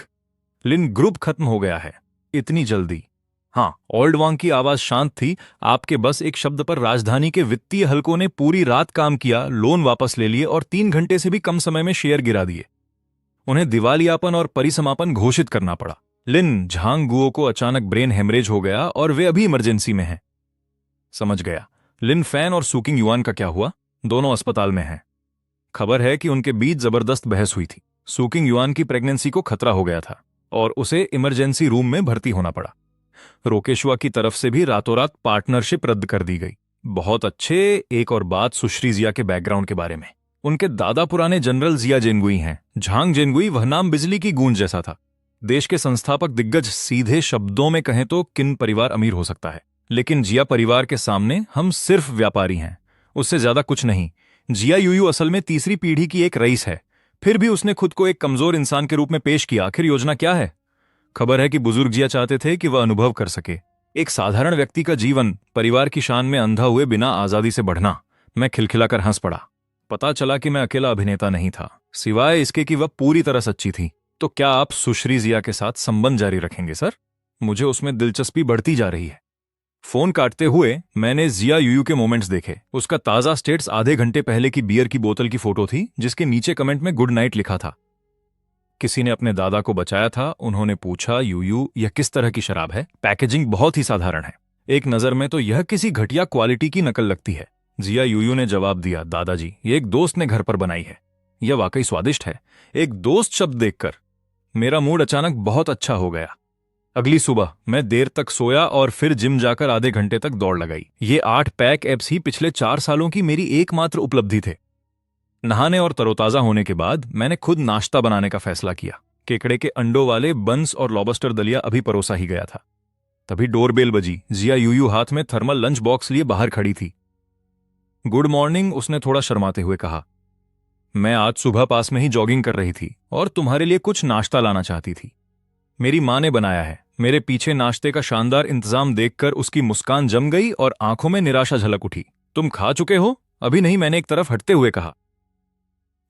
लिन, ग्रुप खत्म हो गया है। इतनी जल्दी? हाँ। ओल्ड वांग की आवाज शांत थी। आपके बस एक शब्द पर राजधानी के वित्तीय हलकों ने पूरी रात काम किया, लोन वापस ले लिए और 3 घंटे से भी कम समय में शेयर गिरा दिए। उन्हें दिवालियापन और परिसमापन घोषित करना पड़ा। लिन, झांग गुओ को अचानक ब्रेन हेमरेज हो गया और वे अभी इमरजेंसी में हैं। समझ गया। लिन फैन और सुकिंग युआन का क्या हुआ? दोनों अस्पताल में हैं। खबर है कि उनके बीच जबरदस्त बहस हुई थी। सुकिंग युआन की प्रेगनेंसी को खतरा हो गया था और उसे इमरजेंसी रूम में भर्ती होना पड़ा। रोकेशवा की तरफ से भी रातों रात पार्टनरशिप रद्द कर दी गई। बहुत अच्छे। एक और बात सुश्री जिया के बैकग्राउंड के बारे में। उनके दादा पुराने जनरल जिया जेनगुई हैं। झांग जेनगुई, वह नाम बिजली की गूंज जैसा था। देश के संस्थापक दिग्गज। सीधे शब्दों में कहें तो किन परिवार अमीर हो सकता है? लेकिन जिया परिवार के सामने हम सिर्फ व्यापारी हैं, उससे ज्यादा कुछ नहीं। जिया यूयू असल में तीसरी पीढ़ी की एक रईस है, फिर भी उसने खुद को एक कमजोर इंसान के रूप में पेश किया। आखिर योजना क्या है? खबर है कि बुजुर्ग जिया चाहते थे कि वह अनुभव कर सके एक साधारण व्यक्ति का जीवन, परिवार की शान में अंधा हुए बिना आजादी से बढ़ना। मैं खिलखिलाकर हंस पड़ा। पता चला कि मैं अकेला अभिनेता नहीं था, सिवाय इसके कि वह पूरी तरह सच्ची थी। तो क्या आप सुश्री जिया के साथ संबंध जारी रखेंगे सर? मुझे उसमें दिलचस्पी बढ़ती जा रही है। फोन काटते हुए मैंने जिया यूयू के मोमेंट्स देखे। उसका ताजा स्टेट्स आधे घंटे पहले की बियर की बोतल की फोटो थी, जिसके नीचे कमेंट में गुड नाइट लिखा था। किसी ने अपने दादा को बचाया था। उन्होंने पूछा, यूयू यह किस तरह की शराब है? पैकेजिंग बहुत ही साधारण है, एक नजर में तो यह किसी घटिया क्वालिटी की नकल लगती है। जिया यूयू ने जवाब दिया, दादाजी ये एक दोस्त ने घर पर बनाई है, यह वाकई स्वादिष्ट है। एक दोस्त शब्द देखकर मेरा मूड अचानक बहुत अच्छा हो गया। अगली सुबह मैं देर तक सोया और फिर जिम जाकर आधे घंटे तक दौड़ लगाई। ये 8 पैक एब्स ही पिछले 4 सालों की मेरी एकमात्र उपलब्धि थे। नहाने और तरोताजा होने के बाद मैंने खुद नाश्ता बनाने का फैसला किया। केकड़े के अंडों वाले बंस और लॉबस्टर दलिया अभी परोसा ही गया था। तभी डोरबेल बजी। जिया यूयू हाथ में थर्मल लंच बॉक्स लिए बाहर खड़ी थी। गुड मॉर्निंग, उसने थोड़ा शर्माते हुए कहा। मैं आज सुबह पास में ही जॉगिंग कर रही थी और तुम्हारे लिए कुछ नाश्ता लाना चाहती थी। मेरी माँ ने बनाया है। मेरे पीछे नाश्ते का शानदार इंतजाम देखकर उसकी मुस्कान जम गई और आंखों में निराशा झलक उठी। तुम खा चुके हो? अभी नहीं, मैंने एक तरफ हटते हुए कहा।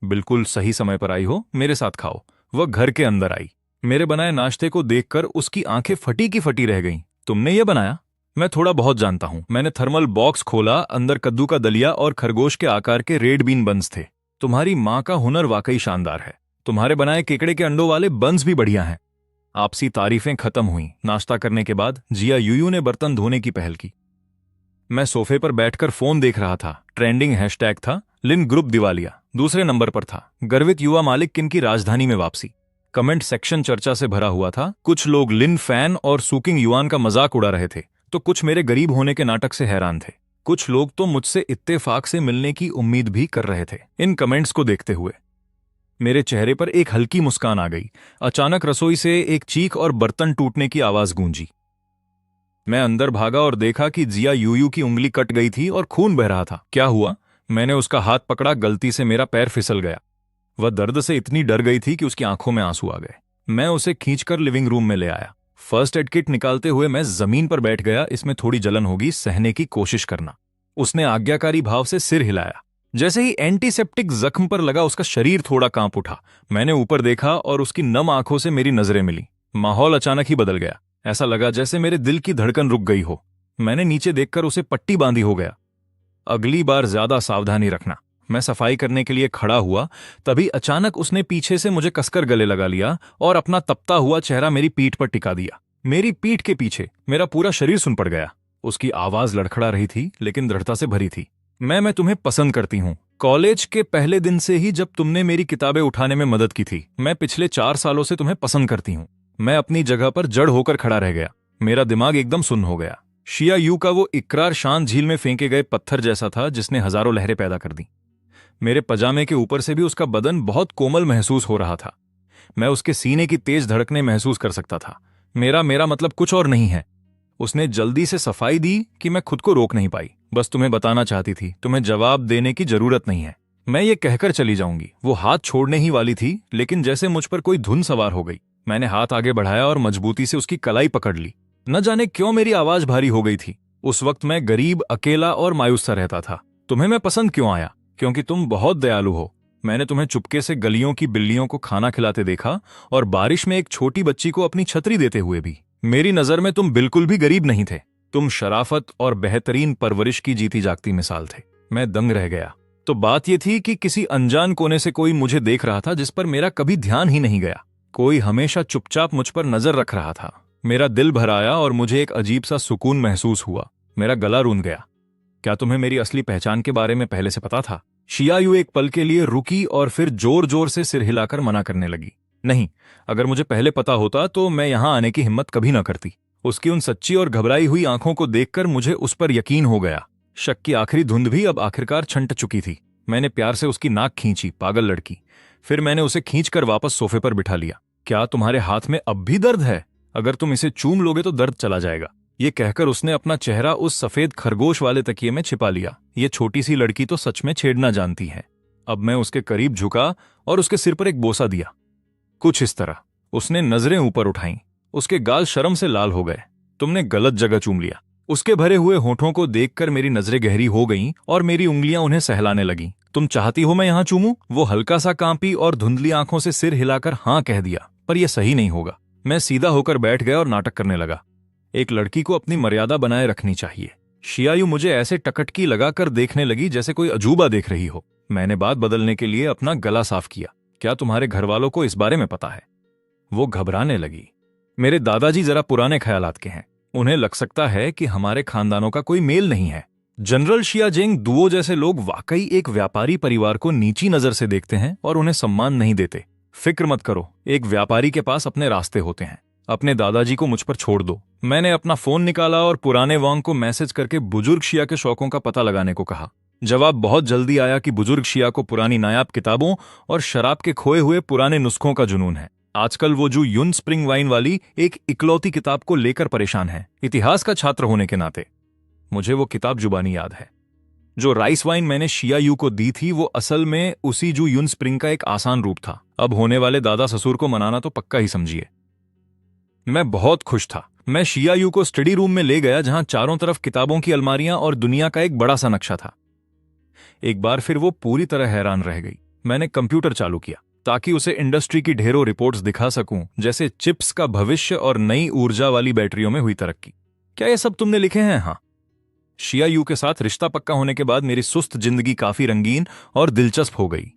बिल्कुल सही समय पर आई हो, मेरे साथ खाओ। वह घर के अंदर आई। मेरे बनाए नाश्ते को देखकर उसकी आंखें फटी की फटी रह गईं। तुमने ये बनाया? मैं थोड़ा बहुत जानता हूं। मैंने थर्मल बॉक्स खोला, अंदर कद्दू का दलिया और खरगोश के आकार के रेड बीन बंस थे। तुम्हारी माँ का हुनर वाकई शानदार है। तुम्हारे बनाए केकड़े के अंडों वाले बंस भी बढ़िया हैं। आपसी तारीफें खत्म हुई। नाश्ता करने के बाद जिया यूयू ने बर्तन धोने की पहल की। मैं सोफे पर बैठकर फोन देख रहा था। ट्रेंडिंग हैशटैग था लिन ग्रुप दिवालिया। दूसरे नंबर पर था गर्वित युवा मालिक किन की राजधानी में वापसी। कमेंट सेक्शन चर्चा से भरा हुआ था। कुछ लोग लिन फैन और सूकिंग युआन का मजाक उड़ा रहे थे, तो कुछ मेरे गरीब होने के नाटक से हैरान थे। कुछ लोग तो मुझसे इत्तेफाक से मिलने की उम्मीद भी कर रहे थे। इन कमेंट्स को देखते हुए मेरे चेहरे पर एक हल्की मुस्कान आ गई। अचानक रसोई से एक चीख और बर्तन टूटने की आवाज गूंजी। मैं अंदर भागा और देखा कि जिया यूयू की उंगली कट गई थी और खून बह रहा था। क्या हुआ? मैंने उसका हाथ पकड़ा। गलती से मेरा पैर फिसल गया। वह दर्द से इतनी डर गई थी कि उसकी आंखों में आंसू आ गए। मैं उसे खींचकर लिविंग रूम में ले आया। फर्स्ट एड किट निकालते हुए मैं जमीन पर बैठ गया। इसमें थोड़ी जलन होगी, सहने की कोशिश करना। उसने आज्ञाकारी भाव से सिर हिलाया। जैसे ही एंटीसेप्टिक जख्म पर लगा, उसका शरीर थोड़ा कांप उठा। मैंने ऊपर देखा और उसकी नम आंखों से मेरी नजरें मिली। माहौल अचानक ही बदल गया। ऐसा लगा जैसे मेरे दिल की धड़कन रुक गई हो। मैंने नीचे देखकर उसे पट्टी बांधी हो गया। अगली बार ज्यादा सावधानी रखना। मैं सफाई करने के लिए खड़ा हुआ, तभी अचानक उसने पीछे से मुझे कसकर गले लगा लिया और अपना तपता हुआ चेहरा मेरी पीठ पर टिका दिया। मेरी पीठ के पीछे मेरा पूरा शरीर सुन पड़ गया। उसकी आवाज लड़खड़ा रही थी, लेकिन दृढ़ता से भरी थी। मैं तुम्हें पसंद करती हूँ। कॉलेज के पहले दिन से ही, जब तुमने मेरी किताबें उठाने में मदद की थी। मैं पिछले 4 सालों से तुम्हें पसंद करती हूँ। मैं अपनी जगह पर जड़ होकर खड़ा रह गया। मेरा दिमाग एकदम सुन्न हो गया। शिया यू का वो इकरार शांत झील में फेंके गए पत्थर जैसा था, जिसने हजारों लहरें पैदा कर दी। मेरे पजामे के ऊपर से भी उसका बदन बहुत कोमल महसूस हो रहा था। मैं उसके सीने की तेज धड़कने महसूस कर सकता था। मेरा मतलब कुछ और नहीं है। उसने जल्दी से सफाई दी कि मैं खुद को रोक नहीं पाई। बस तुम्हें बताना चाहती थी, तुम्हें जवाब देने की जरूरत नहीं है। मैं ये कहकर चली जाऊंगी। वो हाथ छोड़ने ही वाली थी, लेकिन जैसे मुझ पर कोई धुन सवार हो गई। मैंने हाथ आगे बढ़ाया और मजबूती से उसकी कलाई पकड़ ली। न जाने क्यों मेरी आवाज भारी हो गई थी। उस वक्त मैं गरीब, अकेला और मायूस सा रहता था। तुम्हें मैं पसंद क्यों आया? क्योंकि तुम बहुत दयालु हो। मैंने तुम्हें चुपके से गलियों की बिल्लियों को खाना खिलाते देखा, और बारिश में एक छोटी बच्ची को अपनी छतरी देते हुए भी। मेरी नजर में तुम बिल्कुल भी गरीब नहीं थे। तुम शराफत और बेहतरीन परवरिश की जीती जागती मिसाल थे। मैं दंग रह गया। तो बात यह थी कि किसी अनजान कोने से कोई मुझे देख रहा था, जिस पर मेरा कभी ध्यान ही नहीं गया। कोई हमेशा चुपचाप मुझ पर नजर रख रहा था। मेरा दिल भर आया और मुझे एक अजीब सा सुकून महसूस हुआ। मेरा गला रूंध गया। क्या तुम्हें मेरी असली पहचान के बारे में पहले से पता था? शिया यू एक पल के लिए रुकी और फिर जोर जोर से सिर हिलाकर मना करने लगी। नहीं, अगर मुझे पहले पता होता तो मैं यहां आने की हिम्मत कभी न करती। उसकी उन सच्ची और घबराई हुई आंखों को देखकर मुझे उस पर यकीन हो गया। शक की आखिरी धुंध भी अब आखिरकार छंट चुकी थी। मैंने प्यार से उसकी नाक खींची, पागल लड़की। फिर मैंने उसे खींचकर वापस सोफे पर बिठा लिया। क्या तुम्हारे हाथ में अब भी दर्द है? अगर तुम इसे चूम लोगे तो दर्द चला जाएगा। ये कहकर उसने अपना चेहरा उस सफेद खरगोश वाले तकिए में छिपा लिया। ये छोटी सी लड़की तो सच में छेड़ना जानती है। अब मैं उसके करीब झुका और उसके सिर पर एक बोसा दिया, कुछ इस तरह। उसने नजरें ऊपर उठाईं। उसके गाल शर्म से लाल हो गए। तुमने गलत जगह चूम लिया। उसके भरे हुए होठों को देखकर मेरी नजरें गहरी हो गईं और मेरी उंगलियां उन्हें सहलाने लगीं। तुम चाहती हो मैं यहां चूमूं? वो हल्का सा कांपी और धुंधली आंखों से सिर हिलाकर हां कह दिया। पर यह सही नहीं होगा। मैं सीधा होकर बैठ गया और नाटक करने लगा। एक लड़की को अपनी मर्यादा बनाए रखनी चाहिए। शियायू मुझे ऐसे टकटकी लगाकर देखने लगी जैसे कोई अजूबा देख रही हो। मैंने बात बदलने के लिए अपना गला साफ किया। क्या तुम्हारे घर वालों को इस बारे में पता है? वो घबराने लगी। मेरे दादाजी जरा पुराने ख्यालात के हैं। उन्हें लग सकता है कि हमारे खानदानों का कोई मेल नहीं है। जनरल शियाजेंग दुओ जैसे लोग वाकई एक व्यापारी परिवार को नीची नजर से देखते हैं और उन्हें सम्मान नहीं देते। फिक्र मत करो, एक व्यापारी के पास अपने रास्ते होते हैं। अपने दादाजी को मुझ पर छोड़ दो। मैंने अपना फोन निकाला और पुराने वांग को मैसेज करके बुजुर्ग शिया के शौकों का पता लगाने को कहा। जवाब बहुत जल्दी आया कि बुजुर्ग शिया को पुरानी नायाब किताबों और शराब के खोए हुए पुराने नुस्खों का जुनून है। आजकल वो जो यून स्प्रिंग वाइन वाली एक इकलौती किताब को लेकर परेशान है। इतिहास का छात्र होने के नाते मुझे वो किताब जुबानी याद है। जो राइस वाइन मैंने शियायू को दी थी वो असल में उसी जू यून स्प्रिंग का एक आसान रूप था। अब होने वाले दादा ससुर को मनाना तो पक्का ही समझिए। मैं बहुत खुश था। मैं शियायू को स्टडी रूम में ले गया जहां चारों तरफ किताबों की अलमारियां और दुनिया का एक बड़ा सा नक्शा था। एक बार फिर वो पूरी तरह हैरान रह गई। मैंने कंप्यूटर चालू किया ताकि उसे इंडस्ट्री की ढेरों रिपोर्ट्स दिखा सकूं, जैसे चिप्स का भविष्य और नई ऊर्जा वाली बैटरियों में हुई तरक्की। क्या ये सब तुमने लिखे हैं? हाँ। शियायू के साथ रिश्ता पक्का होने के बाद मेरी सुस्त जिंदगी काफी रंगीन और दिलचस्प हो गई।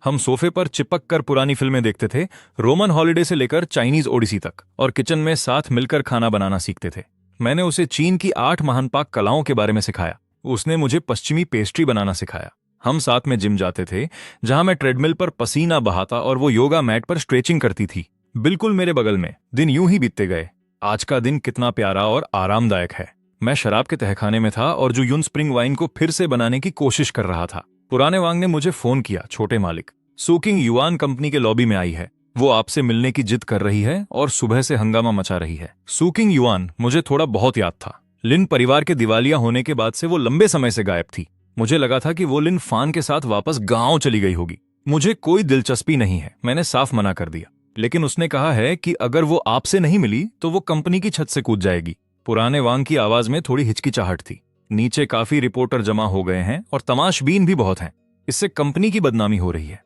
हम सोफे पर चिपक कर पुरानी फिल्में देखते थे, रोमन हॉलिडे से लेकर चाइनीज ओडिसी तक, और किचन में साथ मिलकर खाना बनाना सीखते थे। मैंने उसे चीन की 8 महान पाक कलाओं के बारे में सिखाया। उसने मुझे पश्चिमी पेस्ट्री बनाना सिखाया। हम साथ में जिम जाते थे, जहां मैं ट्रेडमिल पर पसीना बहाता और वो योगा मैट पर स्ट्रेचिंग करती थी, बिल्कुल मेरे बगल में। दिन यूं ही बीतते गए। आज का दिन कितना प्यारा और आरामदायक है। मैं शराब के तहखाने में था और जो यून स्प्रिंग वाइन को फिर से बनाने की कोशिश कर रहा था। पुराने वांग ने मुझे फोन किया। छोटे मालिक, सूकिंग युआन कंपनी के लॉबी में आई है। वो आपसे मिलने की जिद कर रही है और सुबह से हंगामा मचा रही है। सूकिंग युआन मुझे थोड़ा बहुत याद था। लिन परिवार के दिवालिया होने के बाद से वो लंबे समय से गायब थी। मुझे लगा था कि वो लिन फान के साथ वापस गांव चली गई होगी। मुझे कोई दिलचस्पी नहीं है, मैंने साफ मना कर दिया। लेकिन उसने कहा है कि अगर वो आपसे नहीं मिली तो वो कंपनी की छत से कूद जाएगी। पुराने वांग की आवाज में थोड़ी हिचकिचाहट थी। नीचे काफी रिपोर्टर जमा हो गए हैं और तमाशबीन भी बहुत हैं। इससे कंपनी की बदनामी हो रही है।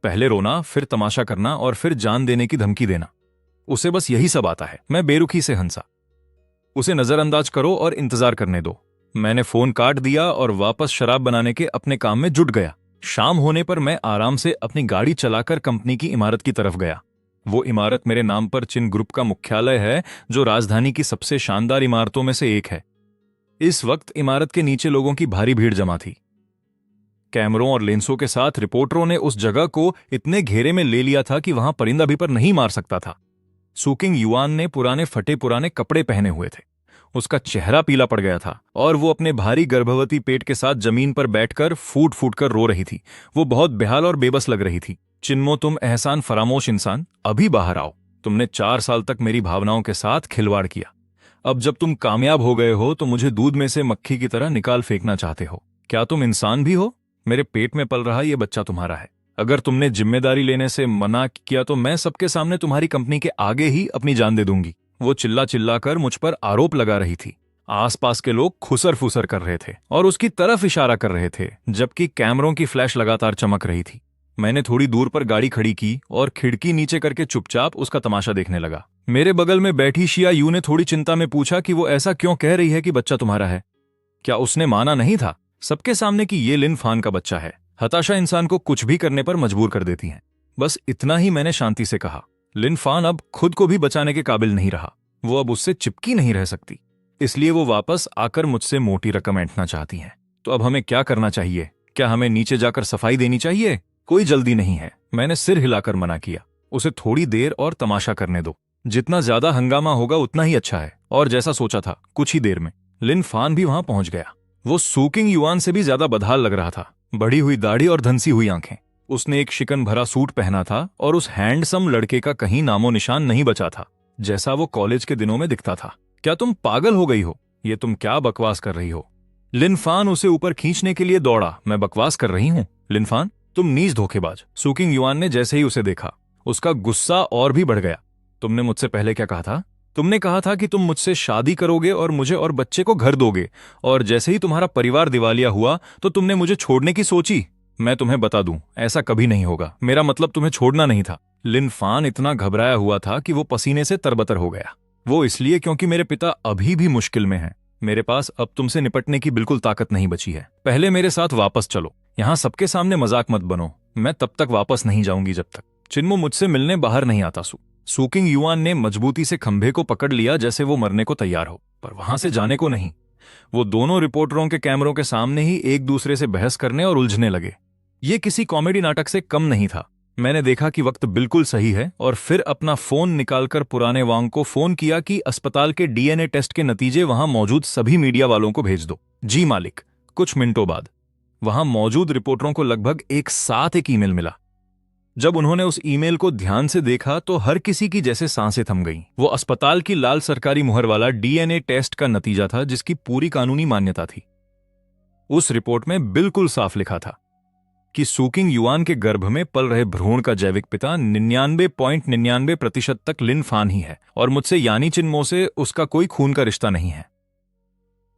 पहले रोना, फिर तमाशा करना और फिर जान देने की धमकी देना। उसे बस यही सब आता है। मैं बेरुखी से हंसा। उसे नजरअंदाज करो और इंतजार करने दो। मैंने फोन काट दिया और वापस शराब बनाने के अपने काम में जुट गया। शाम होने पर मैं आराम से अपनी गाड़ी चलाकर कंपनी की इमारत की तरफ गया। वो इमारत मेरे नाम पर चिन ग्रुप का मुख्यालय है, जो राजधानी की सबसे शानदार इमारतों में से एक है। इस वक्त इमारत के नीचे लोगों की भारी भीड़ जमा थी। कैमरों और लेंसों के साथ रिपोर्टरों ने उस जगह को इतने घेरे में ले लिया था कि वहां परिंदा भी पर नहीं मार सकता था। सूकिंग युआन ने पुराने फटे पुराने कपड़े पहने हुए थे। उसका चेहरा पीला पड़ गया था और वो अपने भारी गर्भवती पेट के साथ जमीन पर बैठकर फूट फूट कर रो रही थी। वो बहुत बेहाल और बेबस लग रही थी। चिन्मो, तुम एहसान फरामोश इंसान, अभी बाहर आओ। तुमने 4 साल तक मेरी भावनाओं के साथ खिलवाड़ किया। अब जब तुम कामयाब हो गए हो तो मुझे दूध में से मक्खी की तरह निकाल फेंकना चाहते हो। क्या तुम इंसान भी हो? मेरे पेट में पल रहा ये बच्चा तुम्हारा है। अगर तुमने जिम्मेदारी लेने से मना किया तो मैं सबके सामने तुम्हारी कंपनी के आगे ही अपनी जान दे दूंगी। वो चिल्ला चिल्ला कर मुझ पर आरोप लगा रही थी। आसपास के लोग खुसर फुसर कर रहे थे और उसकी तरफ इशारा कर रहे थे, जबकि कैमरों की फ्लैश लगातार चमक रही थी। मैंने थोड़ी दूर पर गाड़ी खड़ी की और खिड़की नीचे करके चुपचाप उसका तमाशा देखने लगा। मेरे बगल में बैठी शिया यू ने थोड़ी चिंता में पूछा कि वो ऐसा क्यों कह रही है कि बच्चा तुम्हारा है। क्या उसने माना नहीं था सबके सामने कि ये लिन फान का बच्चा है? हताशा इंसान को कुछ भी करने पर मजबूर कर देती है। बस इतना ही मैंने शांति से कहा। लिन फान अब खुद को भी बचाने के काबिल नहीं रहा। वो अब उससे चिपकी नहीं रह सकती, इसलिए वो वापस आकर मुझसे मोटी रकम ऐंठना चाहती है। तो अब हमें क्या करना चाहिए? क्या हमें नीचे जाकर सफाई देनी चाहिए? कोई जल्दी नहीं है, मैंने सिर हिलाकर मना किया। उसे थोड़ी देर और तमाशा करने दो। जितना ज्यादा हंगामा होगा उतना ही अच्छा है। और जैसा सोचा था, कुछ ही देर में लिन फान भी वहां पहुंच गया। वो सूकिंग युआन से भी ज्यादा बदहाल लग रहा था। बढ़ी हुई दाढ़ी और धंसी हुई आंखें। उसने एक शिकन भरा सूट पहना था और उस हैंडसम लड़के का कहीं नामो निशान नहीं बचा था, जैसा वो कॉलेज के दिनों में दिखता था। क्या तुम पागल हो गई हो? ये तुम क्या बकवास कर रही हो? लिनफान उसे ऊपर खींचने के लिए दौड़ा। मैं बकवास कर रही हूं? लिनफान, तुम नीच धोखेबाज। सुकिंग युआन ने जैसे ही उसे देखा, उसका गुस्सा और भी बढ़ गया। तुमने मुझसे पहले क्या कहा था? तुमने कहा था कि तुम मुझसे शादी करोगे और मुझे और बच्चे को घर दोगे, और जैसे ही तुम्हारा परिवार दिवालिया हुआ तो तुमने मुझे छोड़ने की सोची। मैं तुम्हें बता दूं, ऐसा कभी नहीं होगा। मेरा मतलब तुम्हें छोड़ना नहीं था। लिनफान इतना घबराया हुआ था कि वो पसीने से तरबतर हो गया। वो इसलिए क्योंकि मेरे पिता अभी भी मुश्किल में हैं। मेरे पास अब तुमसे निपटने की बिल्कुल ताकत नहीं बची है। पहले मेरे साथ वापस चलो। यहाँ सबके सामने मजाक मत बनो। मैं तब तक वापस नहीं जाऊंगी जब तक चिन्मो मुझसे मिलने बाहर नहीं आता। सुकिंग युआन ने मजबूती से खंभे को पकड़ लिया जैसे वो मरने को तैयार हो, पर वहां से जाने को नहीं। वो दोनों रिपोर्टरों के कैमरों के सामने ही एक दूसरे से बहस करने और उलझने लगे। ये किसी कॉमेडी नाटक से कम नहीं था। मैंने देखा कि वक्त बिल्कुल सही है और फिर अपना फोन निकालकर पुराने वांग को फोन किया कि अस्पताल के डीएनए टेस्ट के नतीजे वहां मौजूद सभी मीडिया वालों को भेज दो। जी मालिक। कुछ मिनटों बाद वहां मौजूद रिपोर्टरों को लगभग एक साथ एक ईमेल मिला। जब उन्होंने उस ईमेल को ध्यान से देखा तो हर किसी की जैसे सांसें थम गईं। वो अस्पताल की लाल सरकारी मुहर वाला डीएनए टेस्ट का नतीजा था जिसकी पूरी कानूनी मान्यता थी। उस रिपोर्ट में बिल्कुल साफ लिखा था कि सुकिंग युआन के गर्भ में पल रहे भ्रूण का जैविक पिता 99.99% तक लिनफान ही है और मुझसे यानी चिन्मो से उसका कोई खून का रिश्ता नहीं है।